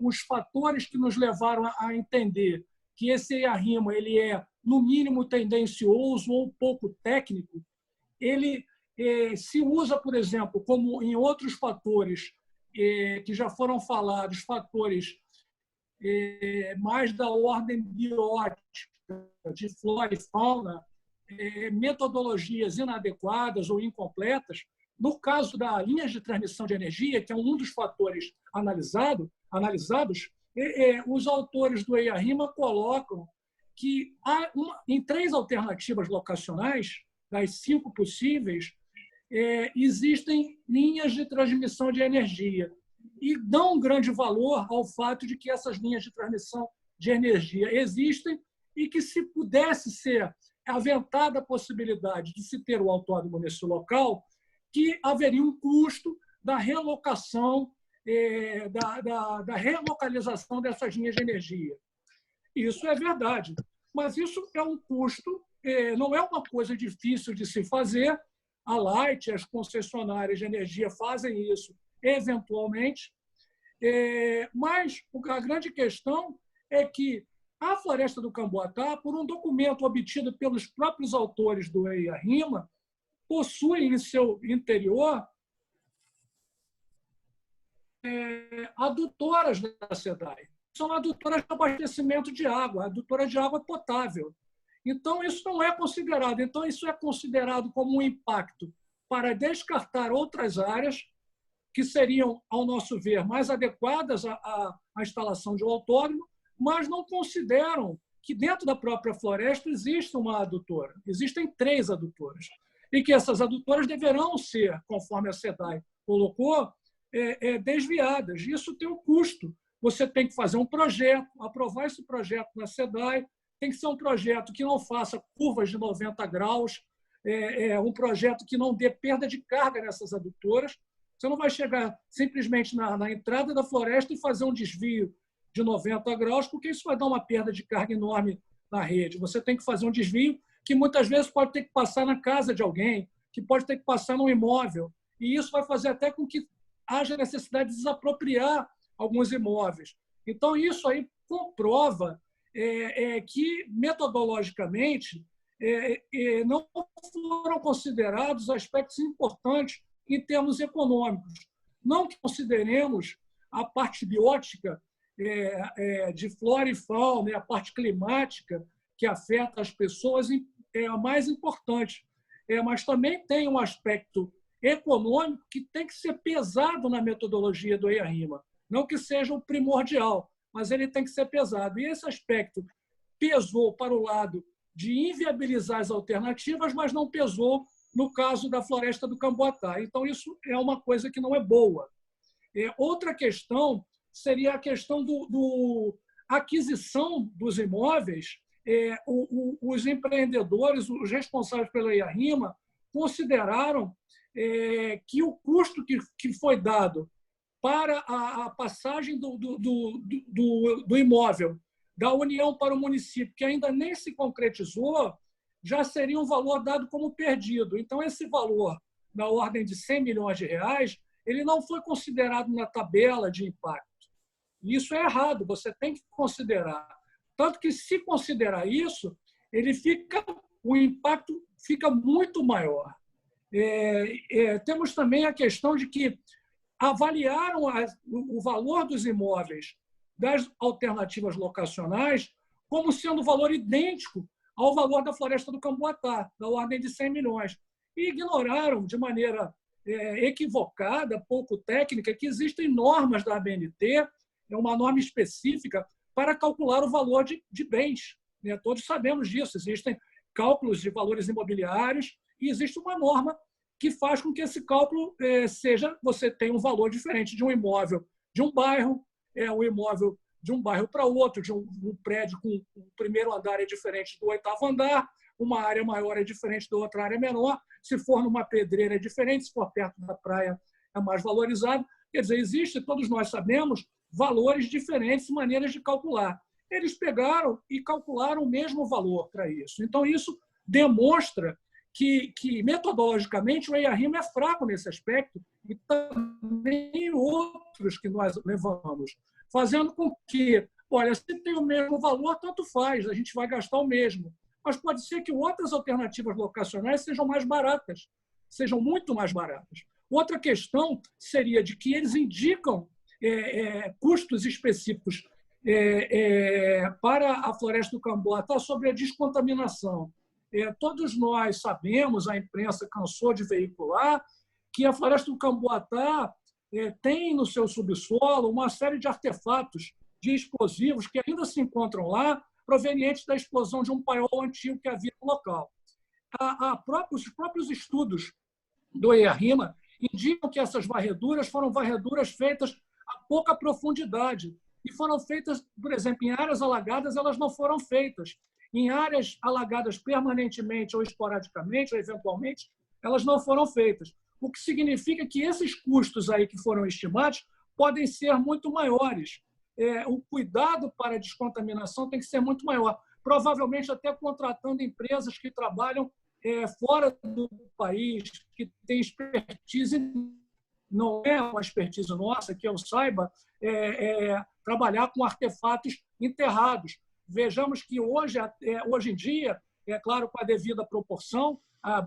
os fatores que nos levaram a entender que esse EIA-RIMA ele é, no mínimo, tendencioso ou pouco técnico, ele se usa, por exemplo, como em outros fatores que já foram falados, fatores mais da ordem biótica, de flora e fauna, metodologias inadequadas ou incompletas. No caso das linhas de transmissão de energia, que é um dos fatores analisados, os autores do EIA-RIMA colocam que em 3 alternativas locacionais, das 5 possíveis, existem linhas de transmissão de energia e dão um grande valor ao fato de que essas linhas de transmissão de energia existem e que, se pudesse ser aventada a possibilidade de se ter o autódromo nesse local, que haveria um custo da relocação, da relocalização dessas linhas de energia. Isso é verdade, mas isso é um custo, não é uma coisa difícil de se fazer. A Light, as concessionárias de energia fazem isso eventualmente, mas a grande questão é que a Floresta do Camboatá, por um documento obtido pelos próprios autores do EIA-RIMA, possui em seu interior adutoras da SEDAI. São adutoras de abastecimento de água, adutoras de água potável. Então, isso não é considerado. Então, isso é considerado como um impacto para descartar outras áreas que seriam, ao nosso ver, mais adequadas à instalação de um autódromo, mas não consideram que dentro da própria floresta existe uma adutora. Existem 3 adutoras. E que essas adutoras deverão ser, conforme a SEDAI colocou, desviadas. Isso tem um custo. Você tem que fazer um projeto, aprovar esse projeto na SEDAI, tem que ser um projeto que não faça curvas de 90 graus, um projeto que não dê perda de carga nessas adutoras. Você não vai chegar simplesmente na entrada da floresta e fazer um desvio de 90 graus, porque isso vai dar uma perda de carga enorme na rede. Você tem que fazer um desvio que muitas vezes pode ter que passar na casa de alguém, que pode ter que passar num imóvel. E isso vai fazer até com que haja necessidade de desapropriar alguns imóveis. Então, isso aí comprova que, metodologicamente, não foram considerados aspectos importantes em termos econômicos. Não que consideremos a parte biótica de flora e fauna, a parte climática que afeta as pessoas é a mais importante. Mas também tem um aspecto econômico que tem que ser pesado na metodologia do EIA-RIMA. Não que seja o primordial, mas ele tem que ser pesado. E esse aspecto pesou para o lado de inviabilizar as alternativas, mas não pesou no caso da Floresta do Camboatá. Então, isso é uma coisa que não é boa. Outra questão seria a questão da aquisição dos imóveis. Os empreendedores, os responsáveis pela EIA-RIMA, consideraram que o custo que foi dado para a passagem do imóvel da União para o município, que ainda nem se concretizou, já seria um valor dado como perdido. Então, esse valor, na ordem de 100 milhões de reais, ele não foi considerado na tabela de impacto. Isso é errado, você tem que considerar. Tanto que, se considerar isso, o impacto fica muito maior. Temos também a questão de que avaliaram o valor dos imóveis das alternativas locacionais como sendo valor idêntico ao valor da Floresta do Camboatá, da ordem de 100 milhões. E ignoraram, de maneira equivocada, pouco técnica, que existem normas da ABNT, uma norma específica para calcular o valor de bens. Todos sabemos disso. Existem cálculos de valores imobiliários e existe uma norma que faz com que esse cálculo você tenha um valor diferente de um imóvel de um bairro, um imóvel de um bairro para outro, de um prédio com o primeiro andar é diferente do 8º andar, uma área maior é diferente da outra área menor, se for numa pedreira é diferente, se for perto da praia é mais valorizado. Quer dizer, existe, todos nós sabemos, valores diferentes, maneiras de calcular. Eles pegaram e calcularam o mesmo valor para isso. Então, isso demonstra que metodologicamente, o EIA-RIMA é fraco nesse aspecto e também outros que nós levamos, fazendo com que, olha, se tem o mesmo valor, tanto faz, a gente vai gastar o mesmo. Mas pode ser que outras alternativas locacionais sejam mais baratas, sejam muito mais baratas. Outra questão seria de que eles indicam custos específicos para a Floresta do Camboatá sobre a descontaminação. Todos nós sabemos, a imprensa cansou de veicular, que a Floresta do Camboatá tem no seu subsolo uma série de artefatos de explosivos que ainda se encontram lá, provenientes da explosão de um paiol antigo que havia no local. Os próprios estudos do EIA-RIMA indicam que essas varreduras foram varreduras feitas a pouca profundidade e foram feitas, por exemplo, em áreas alagadas, elas não foram feitas. Em áreas alagadas permanentemente ou esporadicamente, ou eventualmente, elas não foram feitas. O que significa que esses custos aí que foram estimados podem ser muito maiores. O cuidado para a descontaminação tem que ser muito maior. Provavelmente até contratando empresas que trabalham fora do país, que têm expertise, não é uma expertise nossa, que eu saiba, trabalhar com artefatos enterrados. Vejamos que hoje em dia, é claro, com a devida proporção,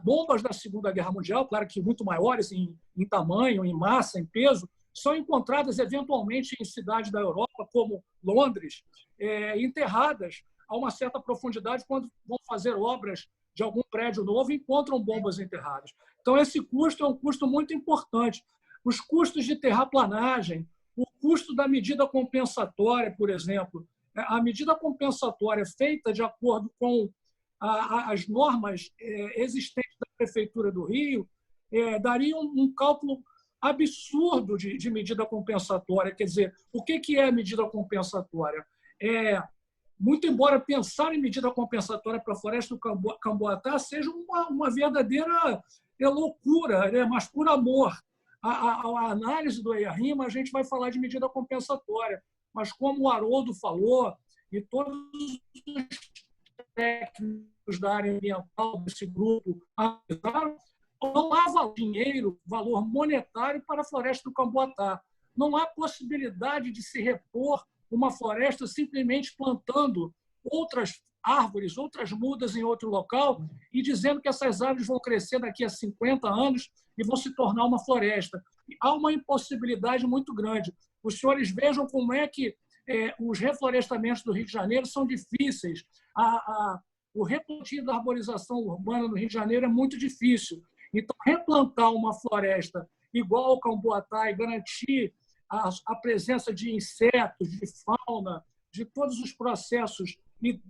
bombas da Segunda Guerra Mundial, claro que muito maiores em tamanho, em massa, em peso, são encontradas eventualmente em cidades da Europa, como Londres, enterradas a uma certa profundidade quando vão fazer obras de algum prédio novo e encontram bombas enterradas. Então, esse custo é um custo muito importante. Os custos de terraplanagem, o custo da medida compensatória, por exemplo, a medida compensatória feita de acordo com as normas existentes da Prefeitura do Rio daria um cálculo absurdo de medida compensatória. Quer dizer, o que é medida compensatória? Muito embora pensar em medida compensatória para a Floresta do Camboatá seja uma verdadeira loucura, mas por amor à análise do EIA-RIMA, a gente vai falar de medida compensatória. Mas como o Haroldo falou, e todos os técnicos da área ambiental desse grupo analisaram, não há dinheiro, valor monetário para a Floresta do Camboatá. Não há possibilidade de se repor uma floresta simplesmente plantando outras árvores, outras mudas em outro local e dizendo que essas árvores vão crescer daqui a 50 anos e vão se tornar uma floresta. Há uma impossibilidade muito grande. Os senhores vejam como é que os reflorestamentos do Rio de Janeiro são difíceis. O replantio da arborização urbana no Rio de Janeiro é muito difícil. Então, replantar uma floresta igual ao Camboatá e garantir a presença de insetos, de fauna, de todos os processos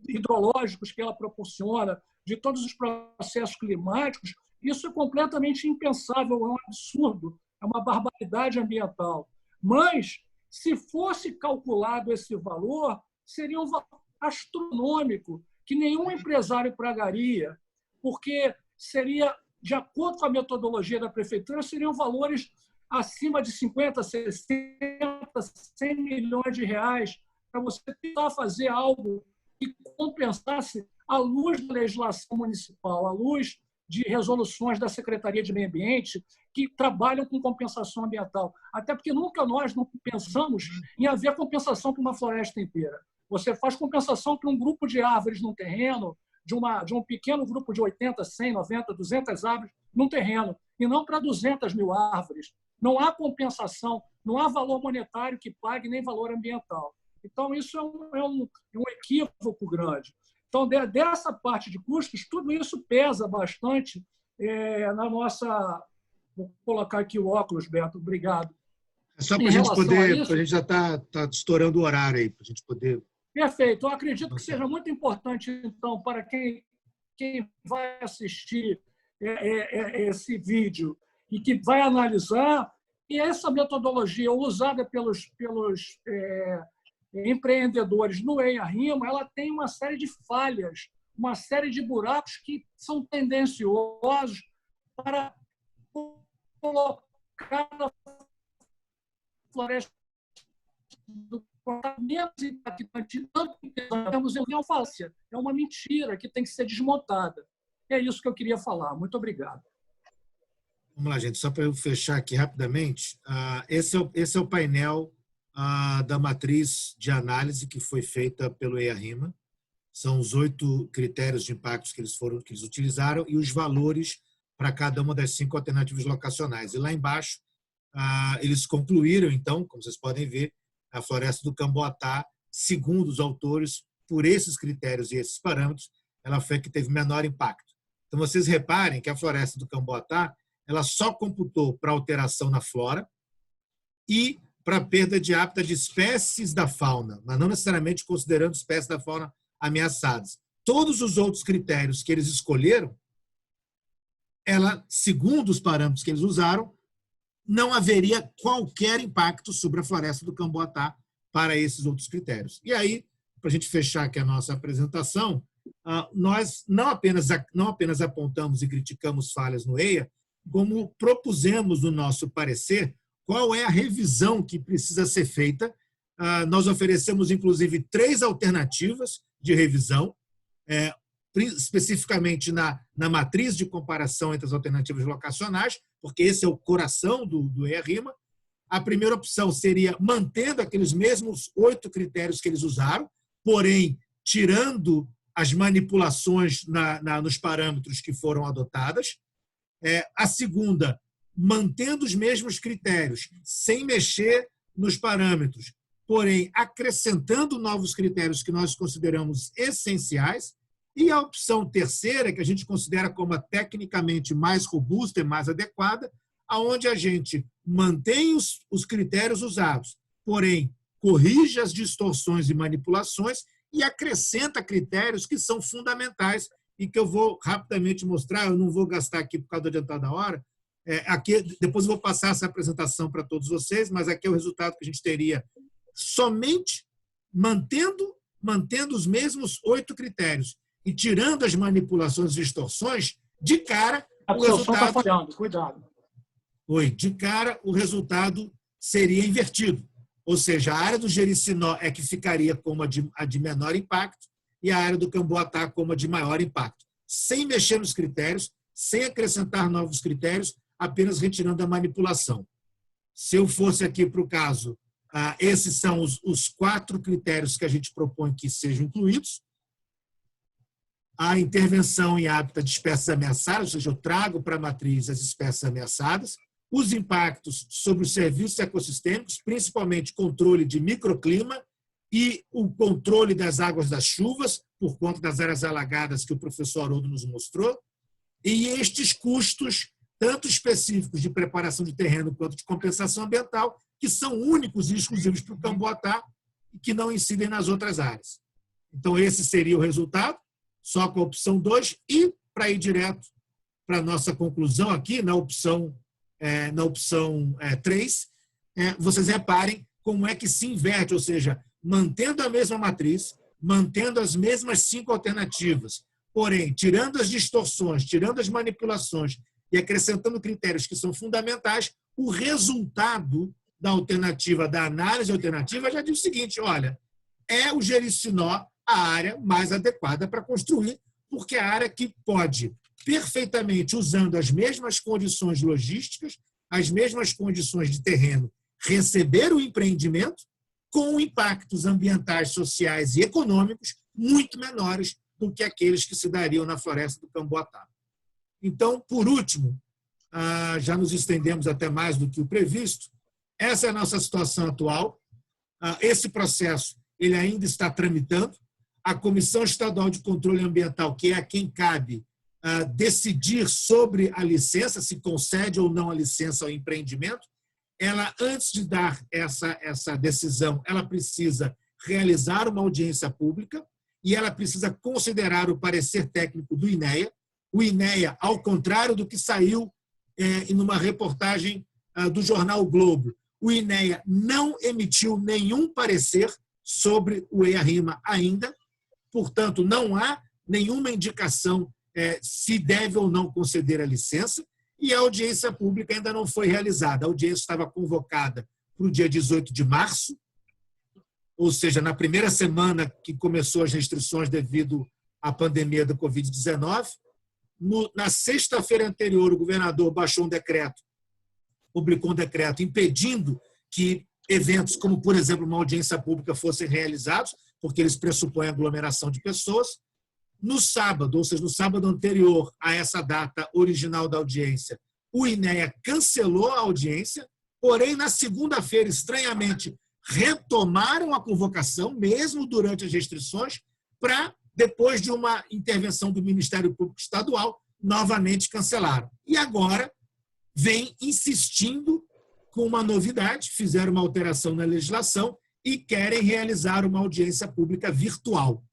hidrológicos que ela proporciona, de todos os processos climáticos, isso é completamente impensável, é um absurdo, é uma barbaridade ambiental. Mas, se fosse calculado esse valor, seria um valor astronômico, que nenhum empresário pagaria, porque seria, de acordo com a metodologia da prefeitura, seriam valores acima de 50, 60, 100 milhões de reais para você tentar fazer algo que compensasse à luz da legislação municipal, à luz de resoluções da Secretaria de Meio Ambiente que trabalham com compensação ambiental. Até porque nunca nós não pensamos em haver compensação para uma floresta inteira. Você faz compensação para um grupo de árvores num terreno, de um pequeno grupo de 80, 100, 90, 200 árvores num terreno, e não para 200 mil árvores. Não há compensação, não há valor monetário que pague, nem valor ambiental. Então, isso é um equívoco grande. Então, dessa parte de custos, tudo isso pesa bastante na nossa... Vou colocar aqui o óculos, Beto, obrigado. É só para a gente poder... A gente já está estourando o horário aí, para a gente poder... Perfeito. Eu acredito que seja muito importante, então, para quem vai assistir esse vídeo e que vai analisar, e essa metodologia usada pelos empreendedores no EIA-RIMA, ela tem uma série de falhas, uma série de buracos que são tendenciosos para colocar a floresta do menos impactante, tanto em termos de falsácia. É uma mentira que tem que ser desmontada. É isso que eu queria falar. Muito obrigado. Vamos lá, gente, só para eu fechar aqui rapidamente. Esse é o painel da matriz de análise que foi feita pelo EIA-RIMA. São os 8 critérios de impactos que eles utilizaram e os valores para cada uma das 5 alternativas locacionais. E lá embaixo, eles concluíram, então, como vocês podem ver, a floresta do Camboatá, segundo os autores, por esses critérios e esses parâmetros, ela foi a que teve menor impacto. Então, vocês reparem que a floresta do Camboatá ela só computou para alteração na flora e para perda de hábitat de espécies da fauna, mas não necessariamente considerando espécies da fauna ameaçadas. Todos os outros critérios que eles escolheram, ela, segundo os parâmetros que eles usaram, não haveria qualquer impacto sobre a floresta do Camboatá para esses outros critérios. E aí, para a gente fechar aqui a nossa apresentação, nós não apenas apontamos e criticamos falhas no EIA, como propusemos no nosso parecer qual é a revisão que precisa ser feita. Nós oferecemos, inclusive, 3 alternativas de revisão, especificamente na matriz de comparação entre as alternativas locacionais, porque esse é o coração do EIA-RIMA. A primeira opção seria mantendo aqueles mesmos 8 critérios que eles usaram, porém, tirando as manipulações nos parâmetros que foram adotadas. A segunda, mantendo os mesmos critérios, sem mexer nos parâmetros, porém acrescentando novos critérios que nós consideramos essenciais. E a opção terceira, que a gente considera como a tecnicamente mais robusta e mais adequada, aonde a gente mantém os critérios usados, porém corrige as distorções e manipulações e acrescenta critérios que são fundamentais e que eu vou rapidamente mostrar. Eu não vou gastar aqui por causa do adiantado da hora. Aqui, depois eu vou passar essa apresentação para todos vocês, mas aqui é o resultado que a gente teria somente mantendo os mesmos 8 critérios e tirando as manipulações e distorções, de cara, o resultado está falhando, cuidado. De cara, o resultado seria invertido. Ou seja, a área do Jericinó é que ficaria como a de menor impacto e a área do Camboatá como a de maior impacto, sem mexer nos critérios, sem acrescentar novos critérios, apenas retirando a manipulação. Se eu fosse aqui para o caso, esses são os 4 critérios que a gente propõe que sejam incluídos. A intervenção em hábitat de espécies ameaçadas, ou seja, eu trago para a matriz as espécies ameaçadas, os impactos sobre os serviços ecossistêmicos, principalmente controle de microclima e o controle das águas das chuvas, por conta das áreas alagadas que o professor Haroldo nos mostrou, e estes custos, tanto específicos de preparação de terreno quanto de compensação ambiental, que são únicos e exclusivos para o Camboatá e que não incidem nas outras áreas. Então, esse seria o resultado, só com a opção 2, e para ir direto para a nossa conclusão aqui, na opção 3, vocês reparem como é que se inverte, ou seja, mantendo a mesma matriz, mantendo as mesmas 5 alternativas, porém, tirando as distorções, tirando as manipulações e acrescentando critérios que são fundamentais, o resultado da alternativa, da análise alternativa, já diz o seguinte: olha, é o Jericinó a área mais adequada para construir, porque é a área que pode, perfeitamente, usando as mesmas condições logísticas, as mesmas condições de terreno, receber o empreendimento com impactos ambientais, sociais e econômicos muito menores do que aqueles que se dariam na floresta do Camboatá. Então, por último, já nos estendemos até mais do que o previsto, essa é a nossa situação atual. Esse processo ele ainda está tramitando. A Comissão Estadual de Controle Ambiental, que é a quem cabe decidir sobre a licença, se concede ou não a licença ao empreendimento, ela, antes de dar essa decisão, ela precisa realizar uma audiência pública e ela precisa considerar o parecer técnico do INEA. O INEA, ao contrário do que saiu em uma reportagem do jornal o Globo, o INEA não emitiu nenhum parecer sobre o EIA-RIMA ainda, portanto, não há nenhuma indicação se deve ou não conceder a licença, e a audiência pública ainda não foi realizada. A audiência estava convocada para o dia 18 de março, ou seja, na primeira semana que começou as restrições devido à pandemia da Covid-19. Na sexta-feira anterior, o governador publicou um decreto impedindo que eventos como, por exemplo, uma audiência pública fossem realizados, porque eles pressupõem aglomeração de pessoas. No sábado, ou seja, no sábado anterior a essa data original da audiência, o INEA cancelou a audiência, porém, na segunda-feira, estranhamente, retomaram a convocação, mesmo durante as restrições, para, depois de uma intervenção do Ministério Público Estadual, novamente cancelaram. E agora vem insistindo com uma novidade, fizeram uma alteração na legislação e querem realizar uma audiência pública virtual.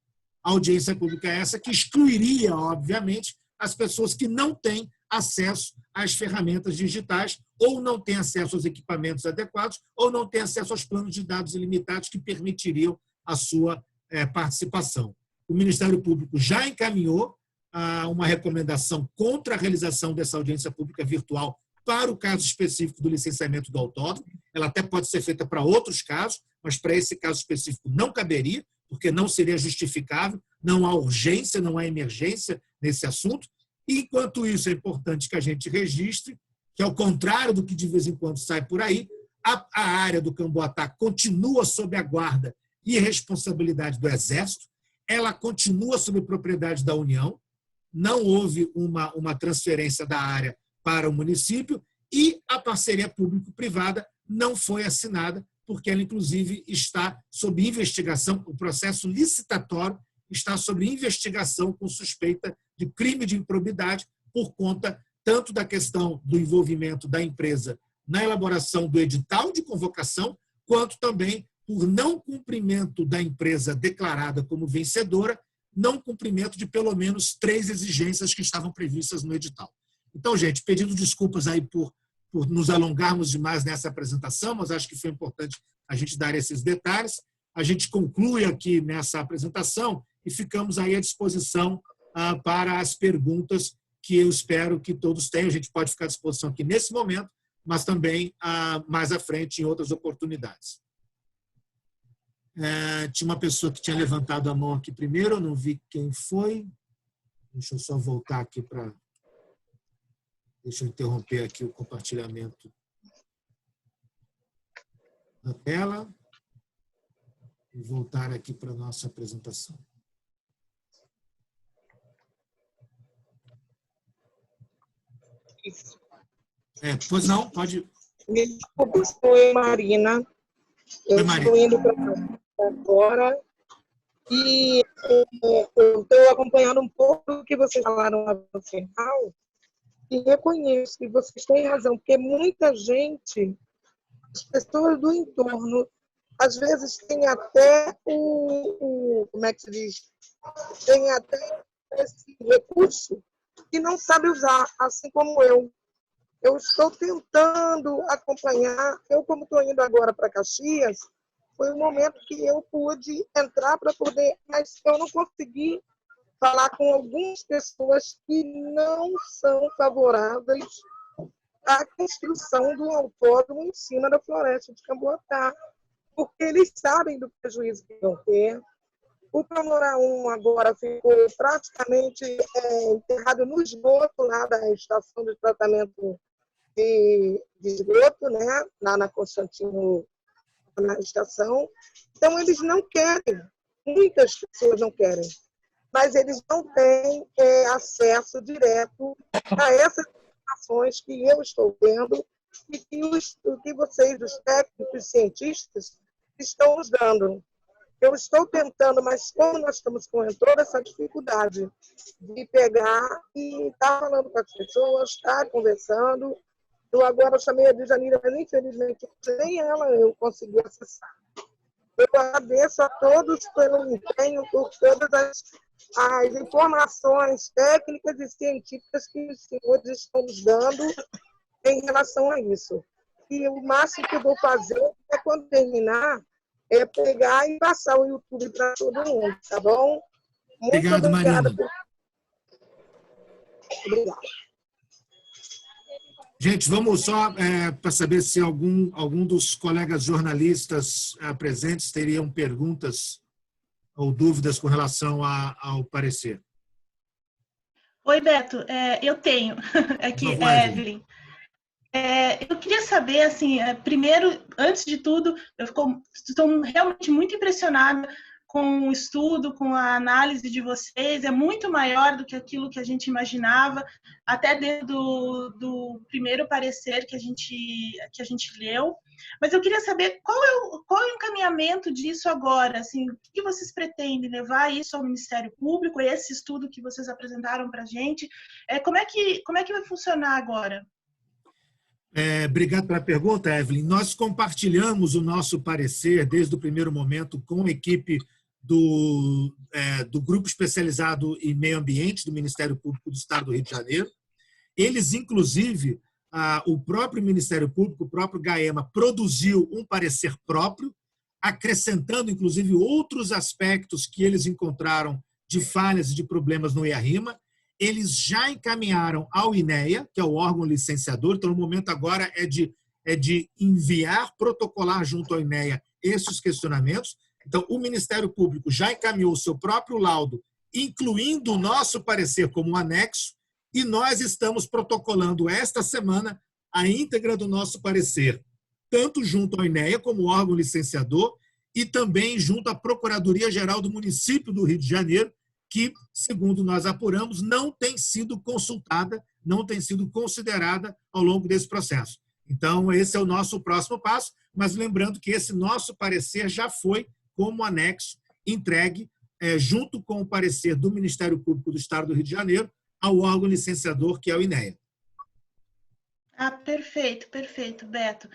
A audiência pública é essa que excluiria, obviamente, as pessoas que não têm acesso às ferramentas digitais ou não têm acesso aos equipamentos adequados ou não têm acesso aos planos de dados ilimitados que permitiriam a sua participação. O Ministério Público já encaminhou uma recomendação contra a realização dessa audiência pública virtual para o caso específico do licenciamento do autódromo. Ela até pode ser feita para outros casos, mas para esse caso específico não caberia, porque não seria justificável, não há urgência, não há emergência nesse assunto. E, enquanto isso, é importante que a gente registre que, ao contrário do que de vez em quando sai por aí, a área do Camboatá continua sob a guarda e responsabilidade do Exército, ela continua sob propriedade da União, não houve uma transferência da área para o município e a parceria público-privada não foi assinada, porque ela, inclusive, está sob investigação, o processo licitatório está sob investigação com suspeita de crime de improbidade por conta tanto da questão do envolvimento da empresa na elaboração do edital de convocação, quanto também por não cumprimento da empresa declarada como vencedora, não cumprimento de pelo menos 3 exigências que estavam previstas no edital. Então, gente, pedindo desculpas aí por nos alongarmos demais nessa apresentação, mas acho que foi importante a gente dar esses detalhes. A gente conclui aqui nessa apresentação e ficamos aí à disposição para as perguntas que eu espero que todos tenham. A gente pode ficar à disposição aqui nesse momento, mas também mais à frente em outras oportunidades. Tinha uma pessoa que tinha levantado a mão aqui primeiro, eu não vi quem foi. Deixa eu só voltar aqui para... Deixa eu interromper aqui o compartilhamento da tela e voltar aqui para a nossa apresentação. Isso. Pois não, pode... Me desculpe, sou Marina. Eu estou indo para agora e eu estou acompanhando um pouco do que vocês falaram lá no final e reconheço que vocês têm razão, porque muita gente, as pessoas do entorno, às vezes tem até como é que se diz? Tem até esse recurso que não sabe usar, assim como eu. Eu estou tentando acompanhar, como estou indo agora para Caxias, foi um momento que eu pude entrar para poder, mas eu não consegui falar com algumas pessoas que não são favoráveis à construção do autódromo em cima da floresta de Camboatá, porque eles sabem do prejuízo que vão ter. O Panorama 1 agora ficou praticamente enterrado no esgoto lá da estação de tratamento de esgoto, né? Lá na Constantino, na estação. Então, eles não querem, muitas pessoas não querem, mas eles não têm acesso direto a essas informações que eu estou vendo e que vocês, os técnicos cientistas, estão nos dando. Eu estou tentando, mas como nós estamos com toda essa dificuldade de pegar e estar falando com as pessoas, estar conversando. Eu agora chamei a Djanira, mas infelizmente nem ela eu consegui acessar. Eu agradeço a todos pelo empenho, por todas as informações técnicas e científicas que os senhores estão nos dando em relação a isso. E o máximo que eu vou fazer é, quando terminar, pegar e passar o YouTube para todo mundo, tá bom? Muito obrigado, obrigada. Marina. Obrigada. Gente, vamos só para saber se algum dos colegas jornalistas presentes teriam perguntas ou dúvidas com relação ao parecer. Oi, Beto. Eu tenho. Aqui, Por favor, Evelyn. Evelyn. Eu queria saber, assim, primeiro, antes de tudo, estou realmente muito impressionada com o estudo, com a análise de vocês. É muito maior do que aquilo que a gente imaginava, até dentro do primeiro parecer que a gente leu. Mas eu queria saber qual é o encaminhamento disso agora? Assim, o que vocês pretendem levar isso ao Ministério Público, esse estudo que vocês apresentaram para a gente? Como é que vai funcionar agora? Obrigado pela pergunta, Evelyn. Nós compartilhamos o nosso parecer desde o primeiro momento com a equipe do Grupo Especializado em Meio Ambiente do Ministério Público do Estado do Rio de Janeiro. Eles, inclusive, o próprio Ministério Público, o próprio GAEMA, produziu um parecer próprio, acrescentando, inclusive, outros aspectos que eles encontraram de falhas e de problemas no EIA-RIMA. Eles já encaminharam ao INEA, que é o órgão licenciador, então o momento agora é de enviar, protocolar junto ao INEA esses questionamentos. Então, o Ministério Público já encaminhou o seu próprio laudo, incluindo o nosso parecer como um anexo, e nós estamos protocolando esta semana a íntegra do nosso parecer, tanto junto ao INEA, como órgão licenciador, e também junto à Procuradoria-Geral do Município do Rio de Janeiro, que, segundo nós apuramos, não tem sido consultada, não tem sido considerada ao longo desse processo. Então, esse é o nosso próximo passo, mas lembrando que esse nosso parecer já foi, como anexo, entregue junto com o parecer do Ministério Público do Estado do Rio de Janeiro ao órgão licenciador, que é o INEA. Perfeito, Beto.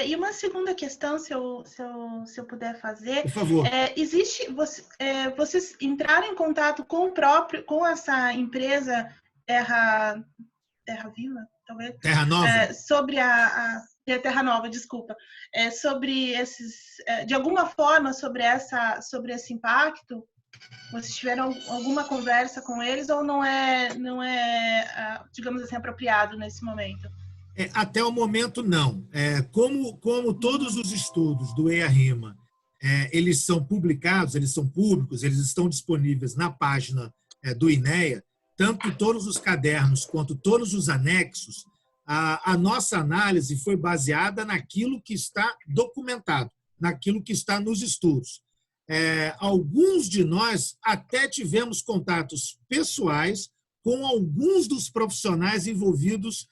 E uma segunda questão, se eu puder fazer. Por favor. Vocês entraram em contato com essa empresa Terra Viva, talvez? Terra Nova? Sobre Terra Nova, desculpa. Sobre de alguma forma, sobre esse impacto? Vocês tiveram alguma conversa com eles ou não é digamos assim, apropriado nesse momento? Até o momento, não. Como todos os estudos do EIA-RIMA, eles são publicados, eles são públicos, eles estão disponíveis na página do INEA, tanto todos os cadernos quanto todos os anexos, a nossa análise foi baseada naquilo que está documentado, naquilo que está nos estudos. Alguns de nós até tivemos contatos pessoais com alguns dos profissionais envolvidos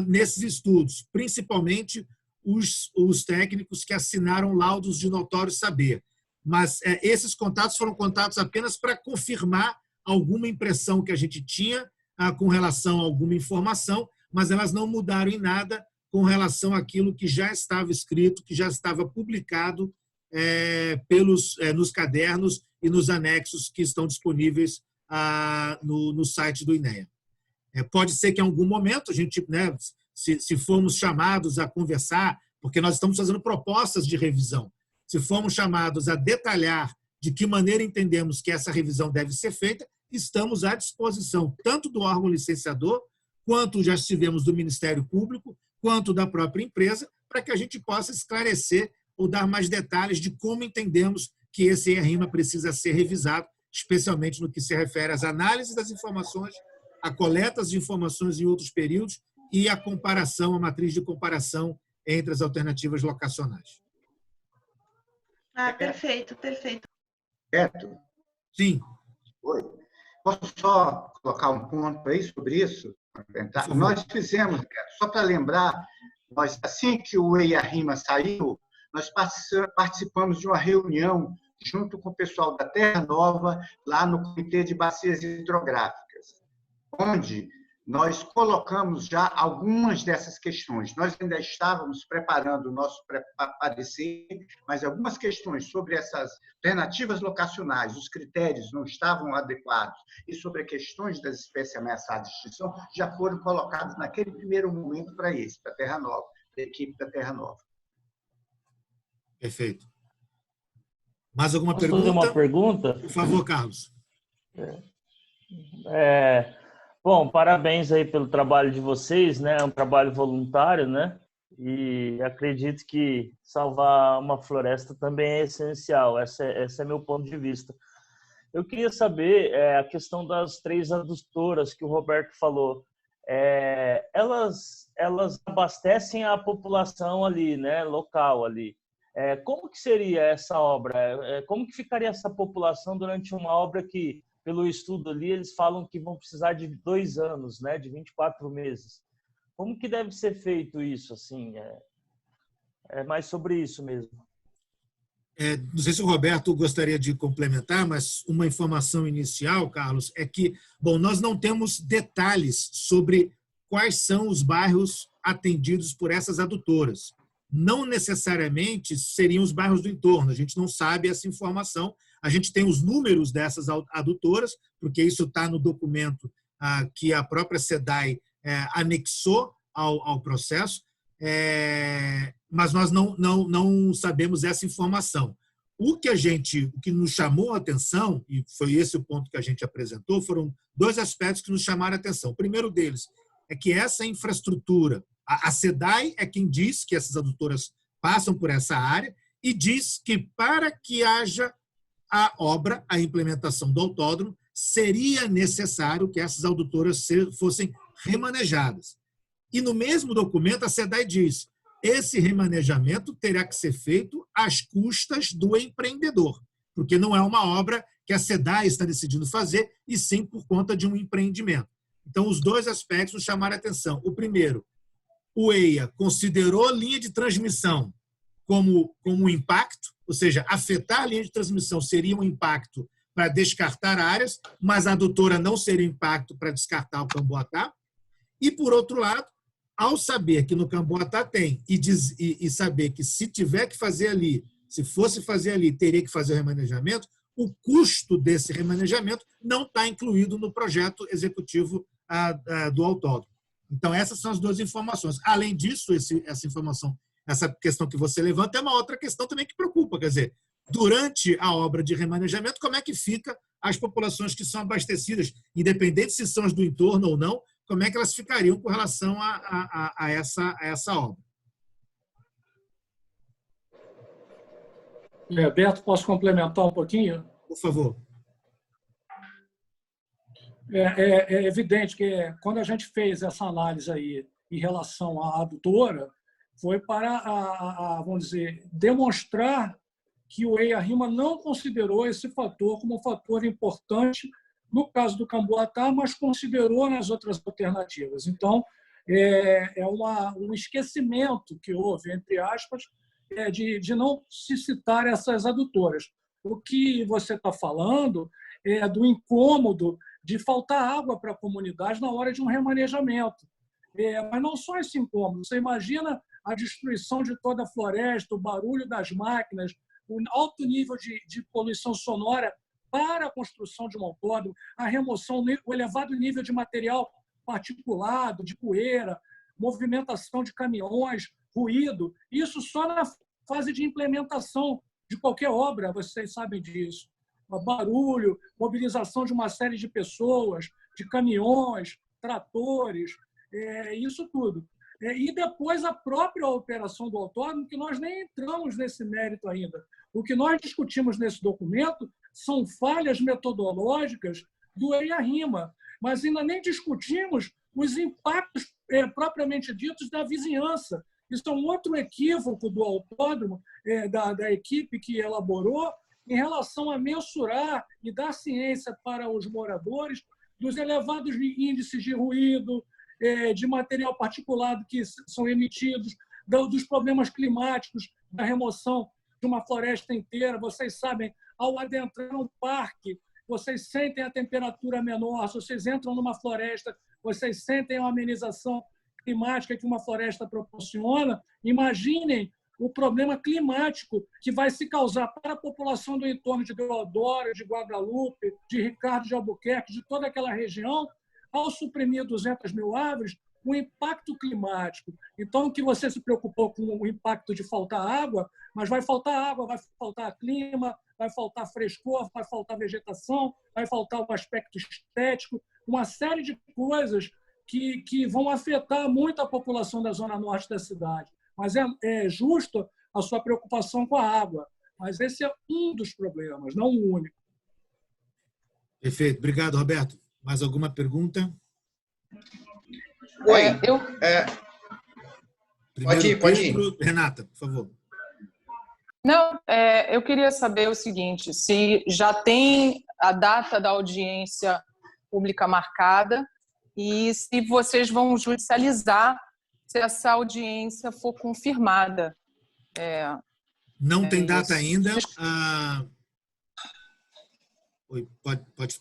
nesses estudos, principalmente os técnicos que assinaram laudos de notório saber. Mas esses contatos foram contatos apenas para confirmar alguma impressão que a gente tinha com relação a alguma informação, mas elas não mudaram em nada com relação àquilo que já estava escrito, que já estava publicado nos cadernos e nos anexos que estão disponíveis no site do INEA. Pode ser que em algum momento a gente, se formos chamados a conversar, porque nós estamos fazendo propostas de revisão, se formos chamados a detalhar de que maneira entendemos que essa revisão deve ser feita, estamos à disposição tanto do órgão licenciador, quanto já estivemos do Ministério Público, quanto da própria empresa, para que a gente possa esclarecer ou dar mais detalhes de como entendemos que esse EIA-RIMA precisa ser revisado, especialmente no que se refere às análises das informações, a coletas de informações em outros períodos e a comparação, a matriz de comparação entre as alternativas locacionais. Perfeito. Beto? Sim. Oi. Posso só colocar um ponto aí sobre isso? Nós fizemos, Beto, só para lembrar, assim que o EIA-RIMA saiu, nós participamos de uma reunião junto com o pessoal da Terra Nova, lá no Comitê de Bacias Hidrográficas, onde nós colocamos já algumas dessas questões. Nós ainda estávamos preparando o nosso parecer, mas algumas questões sobre essas alternativas locacionais, os critérios não estavam adequados, e sobre questões das espécies ameaçadas de extinção, já foram colocados naquele primeiro momento para a Terra Nova, a equipe da Terra Nova. Perfeito. Mais alguma Posso pergunta? fazer uma pergunta? Por favor, Carlos. Bom, parabéns aí pelo trabalho de vocês, né? É um trabalho voluntário, né? E acredito que salvar uma floresta também é essencial. Esse é meu ponto de vista. Eu queria saber a questão das 3 adutoras que o Roberto falou. Elas abastecem a população ali, né, local ali. Como que seria essa obra? Como que ficaria essa população durante uma obra que, pelo estudo ali, eles falam que vão precisar de 2 anos, né, de 24 meses? Como que deve ser feito isso? Assim, mais sobre isso mesmo. Não sei se o Roberto gostaria de complementar, mas uma informação inicial, Carlos, é que, bom, nós não temos detalhes sobre quais são os bairros atendidos por essas adutoras. Não necessariamente seriam os bairros do entorno, a gente não sabe essa informação. A gente tem os números dessas adutoras, porque isso está no documento que a própria SEDAI anexou ao processo, mas nós não sabemos essa informação. O que nos chamou a atenção, e foi esse o ponto que a gente apresentou, foram 2 aspectos que nos chamaram a atenção. O primeiro deles é que essa infraestrutura, a SEDAI é quem diz que essas adutoras passam por essa área e diz que para que haja a obra, a implementação do autódromo, seria necessário que essas adutoras fossem remanejadas. E no mesmo documento a SEDAI diz: esse remanejamento terá que ser feito às custas do empreendedor, porque não é uma obra que a SEDAI está decidindo fazer, e sim por conta de um empreendimento. Então, os 2 aspectos nos chamaram a atenção. O primeiro, o EIA considerou a linha de transmissão como um impacto, ou seja, afetar a linha de transmissão seria um impacto para descartar áreas, mas a adutora não seria impacto para descartar o Camboatá. E, por outro lado, ao saber que no Camboatá tem, e saber que se tiver que fazer ali, se fosse fazer ali, teria que fazer o remanejamento, o custo desse remanejamento não está incluído no projeto executivo do autódromo. Então, essas são as 2 informações. Além disso, essa informação, essa questão que você levanta, é uma outra questão também que preocupa. Quer dizer, durante a obra de remanejamento, como é que fica as populações que são abastecidas, independente se são as do entorno ou não, como é que elas ficariam com relação a essa obra? Beto, posso complementar um pouquinho? Por favor. É evidente que quando a gente fez essa análise aí em relação à adutora, foi para, vamos dizer, demonstrar que o EIA-RIMA não considerou esse fator como um fator importante no caso do Camboatá, mas considerou nas outras alternativas. Então, um esquecimento que houve, entre aspas, de não se citar essas adutoras. O que você está falando é do incômodo de faltar água para a comunidade na hora de um remanejamento. Mas não só esse incômodo. Você imagina a destruição de toda a floresta, o barulho das máquinas, o alto nível de poluição sonora para a construção de um autódromo, a remoção, o elevado nível de material particulado, de poeira, movimentação de caminhões, ruído. Isso só na fase de implementação de qualquer obra, vocês sabem disso. Barulho, mobilização de uma série de pessoas, de caminhões, tratores, isso tudo. E depois a própria operação do autódromo, que nós nem entramos nesse mérito ainda. O que nós discutimos nesse documento são falhas metodológicas do EIA-RIMA, mas ainda nem discutimos os impactos propriamente ditos da vizinhança. Isso é um outro equívoco do autódromo, da equipe que elaborou, em relação a mensurar e dar ciência para os moradores dos elevados índices de ruído, de material particulado que são emitidos, dos problemas climáticos, da remoção de uma floresta inteira. Vocês sabem, ao adentrar um parque, vocês sentem a temperatura menor, se vocês entram numa floresta, vocês sentem a amenização climática que uma floresta proporciona. Imaginem o problema climático que vai se causar para a população do entorno de Deodoro, de Guadalupe, de Ricardo de Albuquerque, de toda aquela região, ao suprimir 200 mil árvores, o impacto climático. Então, que você se preocupou com o impacto de faltar água, mas vai faltar água, vai faltar clima, vai faltar frescor, vai faltar vegetação, vai faltar o aspecto estético, uma série de coisas que vão afetar muito a população da zona norte da cidade. Mas é justo a sua preocupação com a água. Mas esse é um dos problemas, não o único. Perfeito. Obrigado, Roberto. Mais alguma pergunta? Oi. Primeiro, Pode Pedro. ir. Renata, por favor. Não, eu queria saber o seguinte, se já tem a data da audiência pública marcada e se vocês vão judicializar se essa audiência for confirmada. Não tem data isso. ainda. Oi,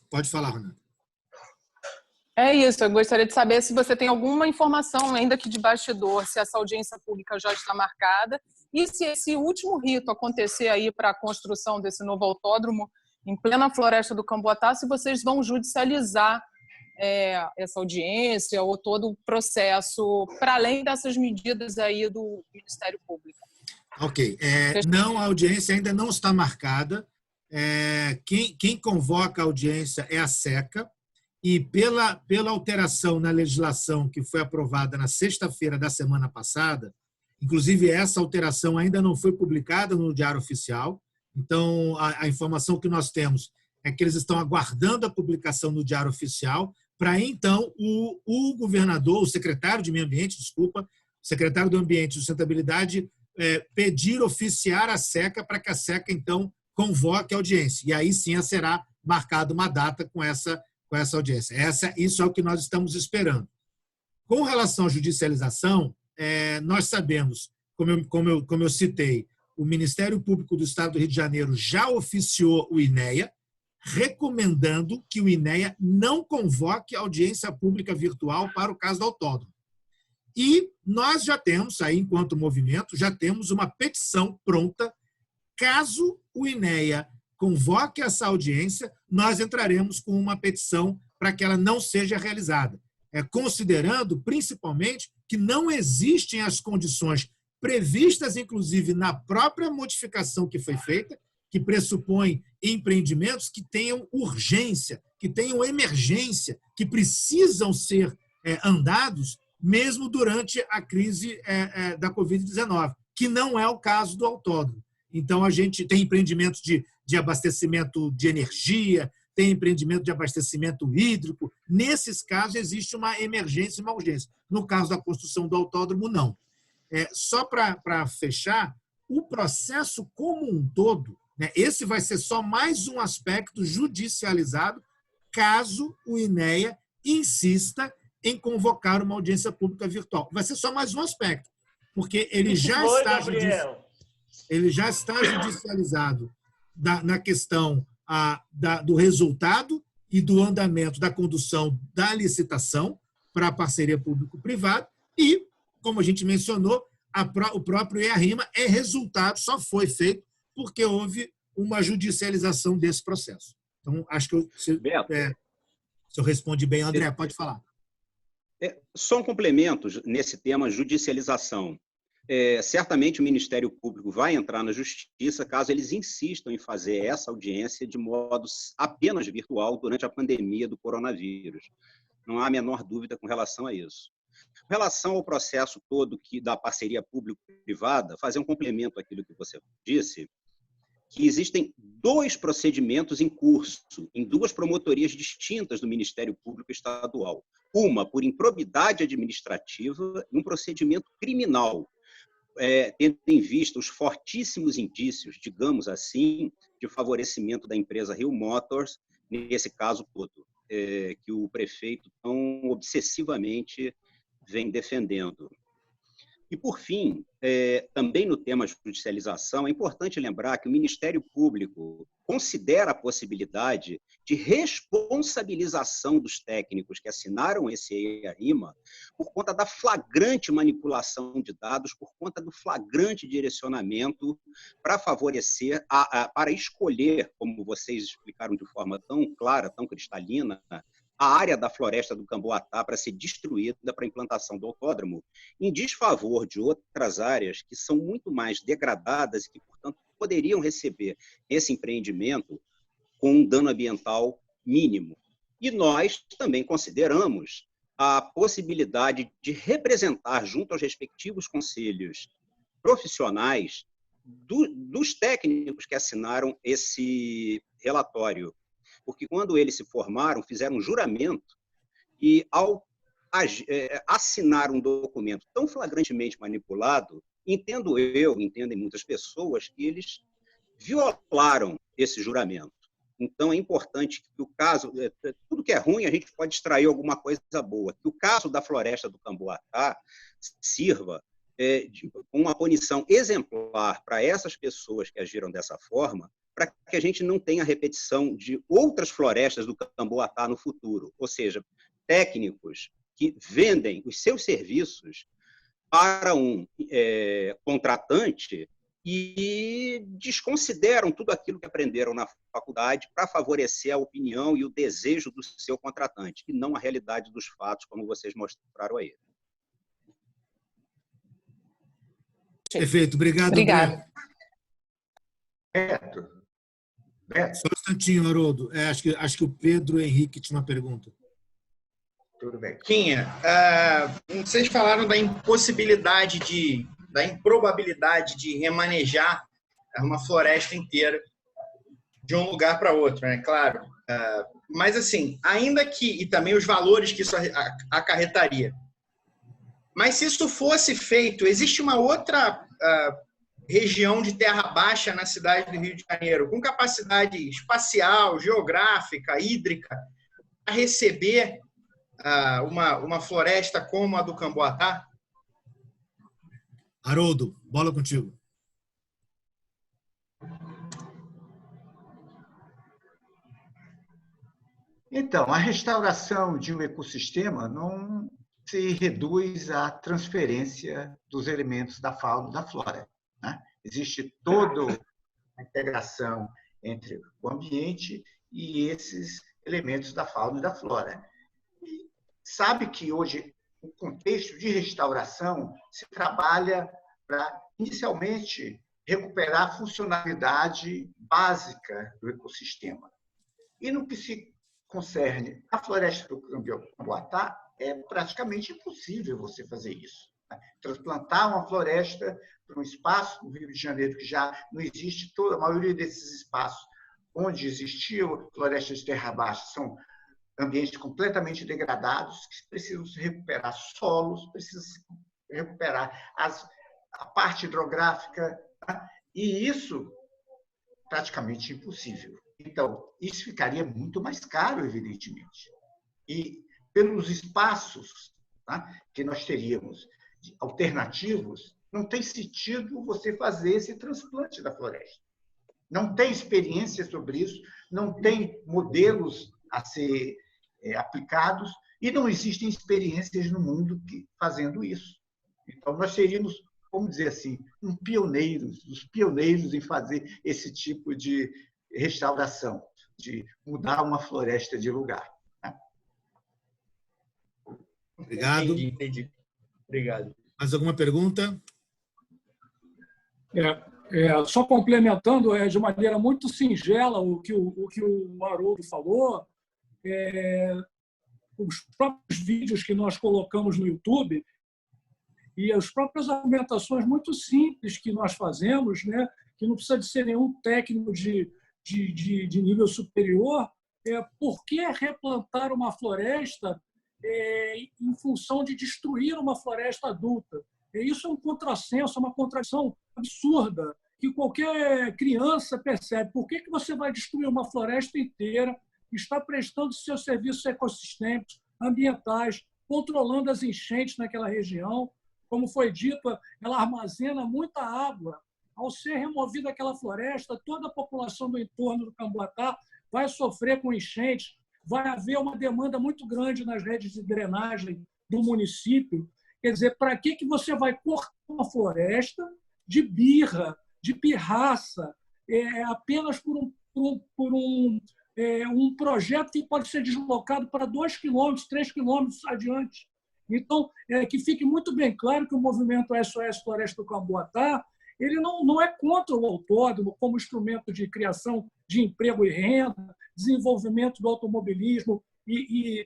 pode falar, Renata. É isso, eu gostaria de saber se você tem alguma informação ainda que de bastidor, se essa audiência pública já está marcada e se esse último rito acontecer aí para a construção desse novo autódromo em plena floresta do Camboatá, se vocês vão judicializar essa audiência ou todo o processo para além dessas medidas aí do Ministério Público. Ok. Não, a audiência ainda não está marcada. Quem convoca a audiência é a SECA. E pela alteração na legislação que foi aprovada na sexta-feira da semana passada, inclusive essa alteração ainda não foi publicada no Diário Oficial, então a informação que nós temos é que eles estão aguardando a publicação no Diário Oficial para então o governador, o secretário de Meio Ambiente, o secretário do Ambiente e Sustentabilidade pedir oficiar a SECA para que a SECA então convoque a audiência. E aí sim será marcada uma data com essa audiência. Isso é o que nós estamos esperando. Com relação à judicialização, nós sabemos, como eu citei, o Ministério Público do Estado do Rio de Janeiro já oficiou o INEA, recomendando que o INEA não convoque a audiência pública virtual para o caso do autódromo. E nós já temos, aí, enquanto movimento, já temos uma petição pronta. Caso o INEA convoque essa audiência, nós entraremos com uma petição para que ela não seja realizada, considerando, principalmente, que não existem as condições previstas, inclusive, na própria modificação que foi feita, que pressupõe empreendimentos que tenham urgência, que tenham emergência, que precisam ser andados mesmo durante a crise da Covid-19, que não é o caso do autódromo. Então, a gente tem empreendimentos de abastecimento de energia, tem empreendimento de abastecimento hídrico. Nesses casos, existe uma emergência e uma urgência. No caso da construção do autódromo, não. Só para fechar, o processo como um todo, esse vai ser só mais um aspecto judicializado caso o INEA insista em convocar uma audiência pública virtual. Vai ser só mais um aspecto, porque ele já está judicializado na questão do resultado e do andamento da condução da licitação para a parceria público-privada e, como a gente mencionou, o próprio EARIMA resultado, só foi feito porque houve uma judicialização desse processo. Então, acho que se eu respondi bem, André, pode falar. Só um complemento nesse tema judicialização. Certamente o Ministério Público vai entrar na Justiça caso eles insistam em fazer essa audiência de modo apenas virtual durante a pandemia do coronavírus. Não há a menor dúvida com relação a isso. Com relação ao processo todo da parceria público-privada, fazer um complemento àquilo que você disse, que existem 2 procedimentos em curso, em 2 promotorias distintas do Ministério Público Estadual. Uma por improbidade administrativa e um procedimento criminal, tendo em vista os fortíssimos indícios, digamos assim, de favorecimento da empresa Rio Motors, nesse caso todo, que o prefeito tão obsessivamente vem defendendo. E, por fim, também no tema judicialização, é importante lembrar que o Ministério Público considera a possibilidade de responsabilização dos técnicos que assinaram esse EARIMA por conta da flagrante manipulação de dados, por conta do flagrante direcionamento para favorecer, para escolher, como vocês explicaram de forma tão clara, tão cristalina, a área da floresta do Camboatá para ser destruída para a implantação do autódromo, em desfavor de outras áreas que são muito mais degradadas e que, portanto, poderiam receber esse empreendimento com um dano ambiental mínimo. E nós também consideramos a possibilidade de representar, junto aos respectivos conselhos profissionais, dos técnicos que assinaram esse relatório, porque quando eles se formaram, fizeram um juramento e, ao assinar um documento tão flagrantemente manipulado, entendem muitas pessoas que eles violaram esse juramento. Então, é importante que o caso, tudo que é ruim, a gente pode extrair alguma coisa boa, que o caso da floresta do Camboatá sirva com uma punição exemplar para essas pessoas que agiram dessa forma, para que a gente não tenha repetição de outras florestas do Camboatá no futuro, ou seja, técnicos que vendem os seus serviços para um contratante e desconsideram tudo aquilo que aprenderam na faculdade para favorecer a opinião e o desejo do seu contratante, e não a realidade dos fatos, como vocês mostraram aí. Perfeito, obrigado. Obrigada. Beto. Só um instantinho, Haroldo. Acho que o Pedro Henrique tinha uma pergunta. Tudo bem. Tinha. Vocês falaram da impossibilidade da improbabilidade de remanejar uma floresta inteira de um lugar para outro, né? Claro. Mas, assim, ainda que... E também os valores que isso acarretaria. Mas, se isso fosse feito, existe uma outra região de terra baixa na cidade do Rio de Janeiro, com capacidade espacial, geográfica, hídrica, para receber uma floresta como a do Camboatá? Haroldo, bola contigo. Então, a restauração de um ecossistema não se reduz à transferência dos elementos da fauna e da flora, né? Existe toda a integração entre o ambiente e esses elementos da fauna e da flora. E sabe que hoje, no contexto de restauração, se trabalha para, inicialmente, recuperar a funcionalidade básica do ecossistema. E no que se concerne à floresta do Camboatá, é praticamente impossível você fazer isso. Transplantar uma floresta para um espaço no Rio de Janeiro que já não existe, a maioria desses espaços onde existiam florestas de terra baixa são ambientes completamente degradados, que precisam se recuperar solos, precisam se recuperar a parte hidrográfica, tá? E isso praticamente impossível. Então, isso ficaria muito mais caro, evidentemente. E pelos espaços, tá, que nós teríamos alternativos, não tem sentido você fazer esse transplante da floresta. Não tem experiência sobre isso, não tem modelos a ser aplicados e não existem experiências no mundo fazendo isso. Então, nós seríamos, vamos dizer assim, os pioneiros em fazer esse tipo de restauração, de mudar uma floresta de lugar. Obrigado. Entendi. Obrigado. Mais alguma pergunta? Só complementando de maneira muito singela o que o Haroldo falou, os próprios vídeos que nós colocamos no YouTube e as próprias argumentações muito simples que nós fazemos, né, que não precisa de ser nenhum técnico de nível superior, por que replantar uma floresta em função de destruir uma floresta adulta? Isso é um contrassenso, uma contradição absurda, que qualquer criança percebe. Por que você vai destruir uma floresta inteira, está prestando seus serviços ecossistêmicos, ambientais, controlando as enchentes naquela região? Como foi dito, ela armazena muita água. Ao ser removida aquela floresta, toda a população do entorno do Camboatá vai sofrer com enchentes, vai haver uma demanda muito grande nas redes de drenagem do município. Quer dizer, para que você vai cortar uma floresta de birra, de pirraça, apenas por um projeto que pode ser deslocado para 2 quilômetros, 3 quilômetros adiante? Então, que fique muito bem claro que o movimento SOS Floresta do Camboatá ele não é contra o autódromo como instrumento de criação de emprego e renda, desenvolvimento do automobilismo e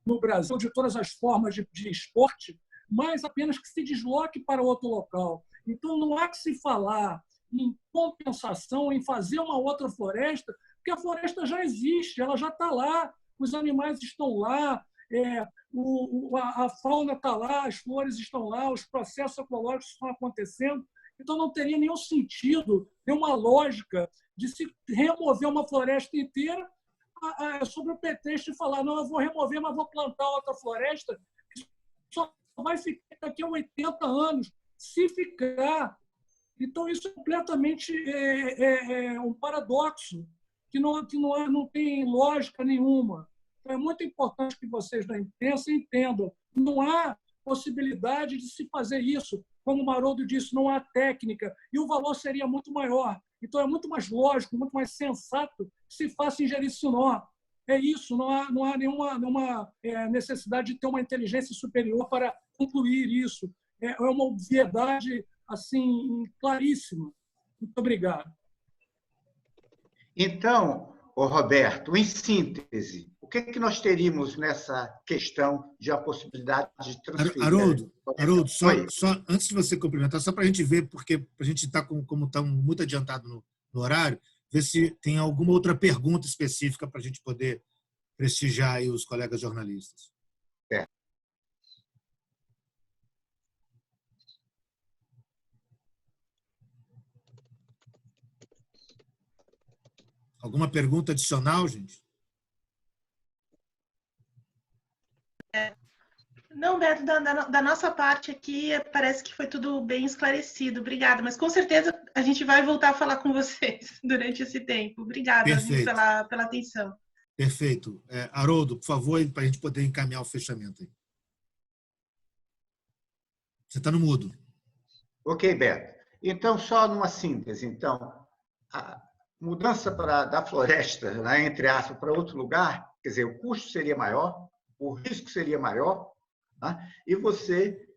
no Brasil, de todas as formas de esporte, mas apenas que se desloque para outro local. Então, não há que se falar em compensação, em fazer uma outra floresta, porque a floresta já existe, ela já está lá, os animais estão lá, a fauna está lá, as flores estão lá, os processos ecológicos estão acontecendo. Então, não teria nenhum sentido, nenhuma lógica de se remover uma floresta inteira sobre o pretexto de falar: não, eu vou remover, mas vou plantar outra floresta, que só vai ficar daqui a 80 anos, se ficar. Então, isso é completamente um paradoxo, que não tem lógica nenhuma. Então, é muito importante que vocês da imprensa entendam: não há possibilidade de se fazer isso. Como o Haroldo disse, não há técnica, e o valor seria muito maior. Então, é muito mais lógico, muito mais sensato que se faça em Jericinó. É isso, não há nenhuma necessidade de ter uma inteligência superior para concluir isso. É uma obviedade assim, claríssima. Muito obrigado. Então, Roberto, em síntese, o que nós teríamos nessa questão de a possibilidade de transferir? Haroldo, só antes de você complementar, só para a gente ver, porque a gente está como está muito adiantado no horário, ver se tem alguma outra pergunta específica para a gente poder prestigiar aí os colegas jornalistas. Alguma pergunta adicional, gente? Não, Beto, da nossa parte aqui, parece que foi tudo bem esclarecido. Obrigada, mas com certeza a gente vai voltar a falar com vocês durante esse tempo. Obrigada pela atenção. Perfeito. Haroldo, por favor, para a gente poder encaminhar o fechamento aí. Você está no mudo. Ok, Beto. Então, só numa síntese. Então, a mudança da floresta, né, entre aspas, para outro lugar, quer dizer, o custo seria maior, o risco seria maior, né, e você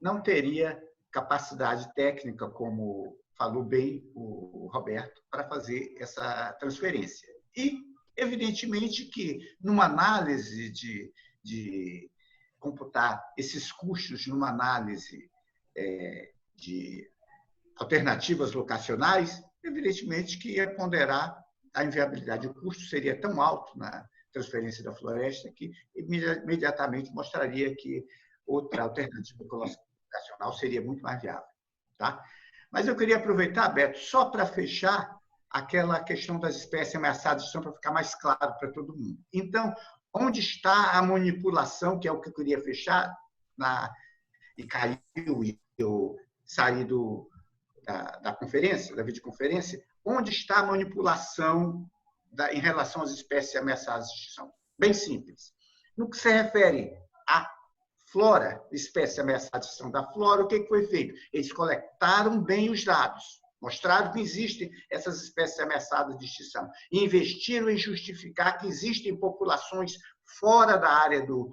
não teria capacidade técnica, como falou bem o Roberto, para fazer essa transferência. E, evidentemente, que numa análise de computar esses custos, numa análise de alternativas locacionais, evidentemente que ia ponderar a inviabilidade. O custo seria tão alto na transferência da floresta que imediatamente mostraria que outra alternativa locacional seria muito mais viável. Tá? Mas eu queria aproveitar, Beto, só para fechar aquela questão das espécies ameaçadas de extinção, para ficar mais claro para todo mundo. Então, onde está a manipulação, que é o que eu queria fechar, e caiu, e eu saí da conferência, da videoconferência, onde está a manipulação em relação às espécies ameaçadas de extinção? Bem simples. No que se refere à flora, espécie ameaçada de extinção da flora, o que foi feito? Eles coletaram bem os dados, mostraram que existem essas espécies ameaçadas de extinção e investiram em justificar que existem populações fora da área do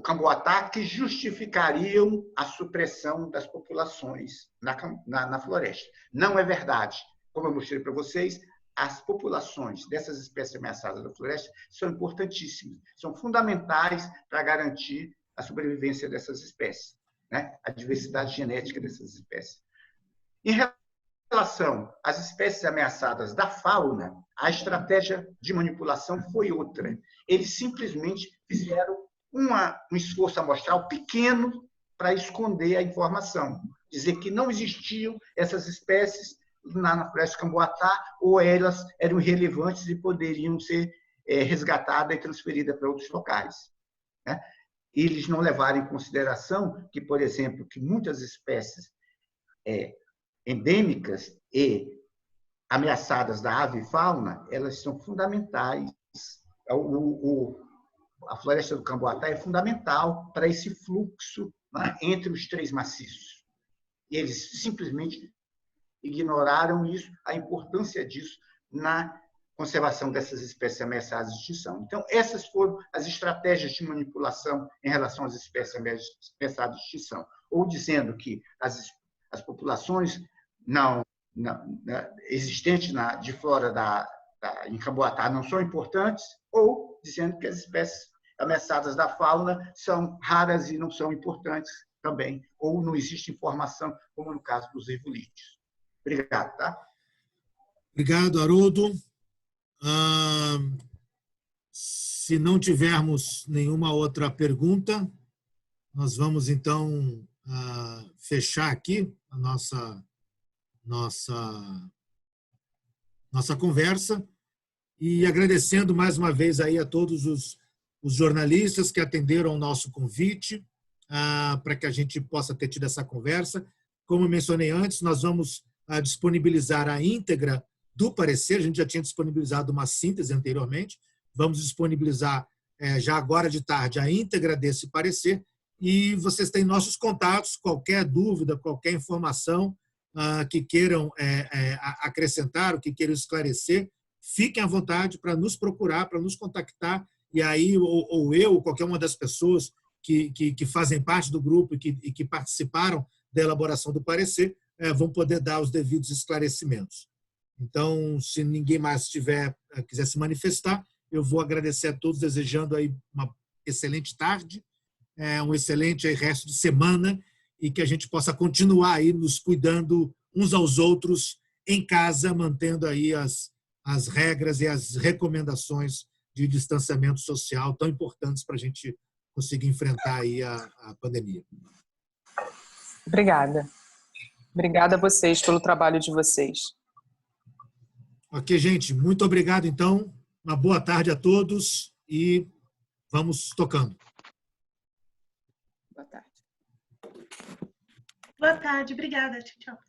Camboatá que justificariam a supressão das populações na floresta. Não é verdade. Como eu mostrei para vocês, as populações dessas espécies ameaçadas da floresta são importantíssimas, são fundamentais para garantir a sobrevivência dessas espécies, né? A diversidade genética dessas espécies. Em relação às espécies ameaçadas da fauna, a estratégia de manipulação foi outra. Eles simplesmente fizeram um esforço amostral pequeno para esconder a informação, dizer que não existiam essas espécies na floresta de Camboatá, ou elas eram irrelevantes e poderiam ser resgatadas e transferidas para outros locais, né? Eles não levaram em consideração que, por exemplo, que muitas espécies endêmicas e ameaçadas da ave e fauna, elas são fundamentais. A floresta do Camboatá é fundamental para esse fluxo, né, entre os três maciços. E eles simplesmente ignoraram isso, a importância disso na conservação dessas espécies ameaçadas de extinção. Então, essas foram as estratégias de manipulação em relação às espécies ameaçadas de extinção, ou dizendo que as populações existentes de flora em Camboatá não são importantes, ou dizendo que as espécies ameaçadas da fauna são raras e não são importantes também, ou não existe informação, como no caso dos ervolídeos. Obrigado, tá? Obrigado, Haroldo. Se não tivermos nenhuma outra pergunta, nós vamos, então, fechar aqui a nossa conversa e agradecendo mais uma vez aí a todos os jornalistas que atenderam ao nosso convite para que a gente possa ter tido essa conversa. Como eu mencionei antes, nós vamos disponibilizar a íntegra do parecer, a gente já tinha disponibilizado uma síntese anteriormente, vamos disponibilizar já agora de tarde a íntegra desse parecer e vocês têm nossos contatos, qualquer dúvida, qualquer informação que queiram acrescentar, o que queiram esclarecer, fiquem à vontade para nos procurar, para nos contactar, e aí ou eu, ou qualquer uma das pessoas que fazem parte do grupo e que participaram da elaboração do parecer, vão poder dar os devidos esclarecimentos. Então, se ninguém mais quiser se manifestar, eu vou agradecer a todos, desejando aí uma excelente tarde, um excelente resto de semana e que a gente possa continuar aí nos cuidando uns aos outros em casa, mantendo aí as regras e as recomendações de distanciamento social tão importantes para a gente conseguir enfrentar aí a pandemia. Obrigada. Obrigada a vocês pelo trabalho de vocês. Ok, gente. Muito obrigado, então. Uma boa tarde a todos e vamos tocando. Boa tarde. Boa tarde, obrigada. Tchau, tchau.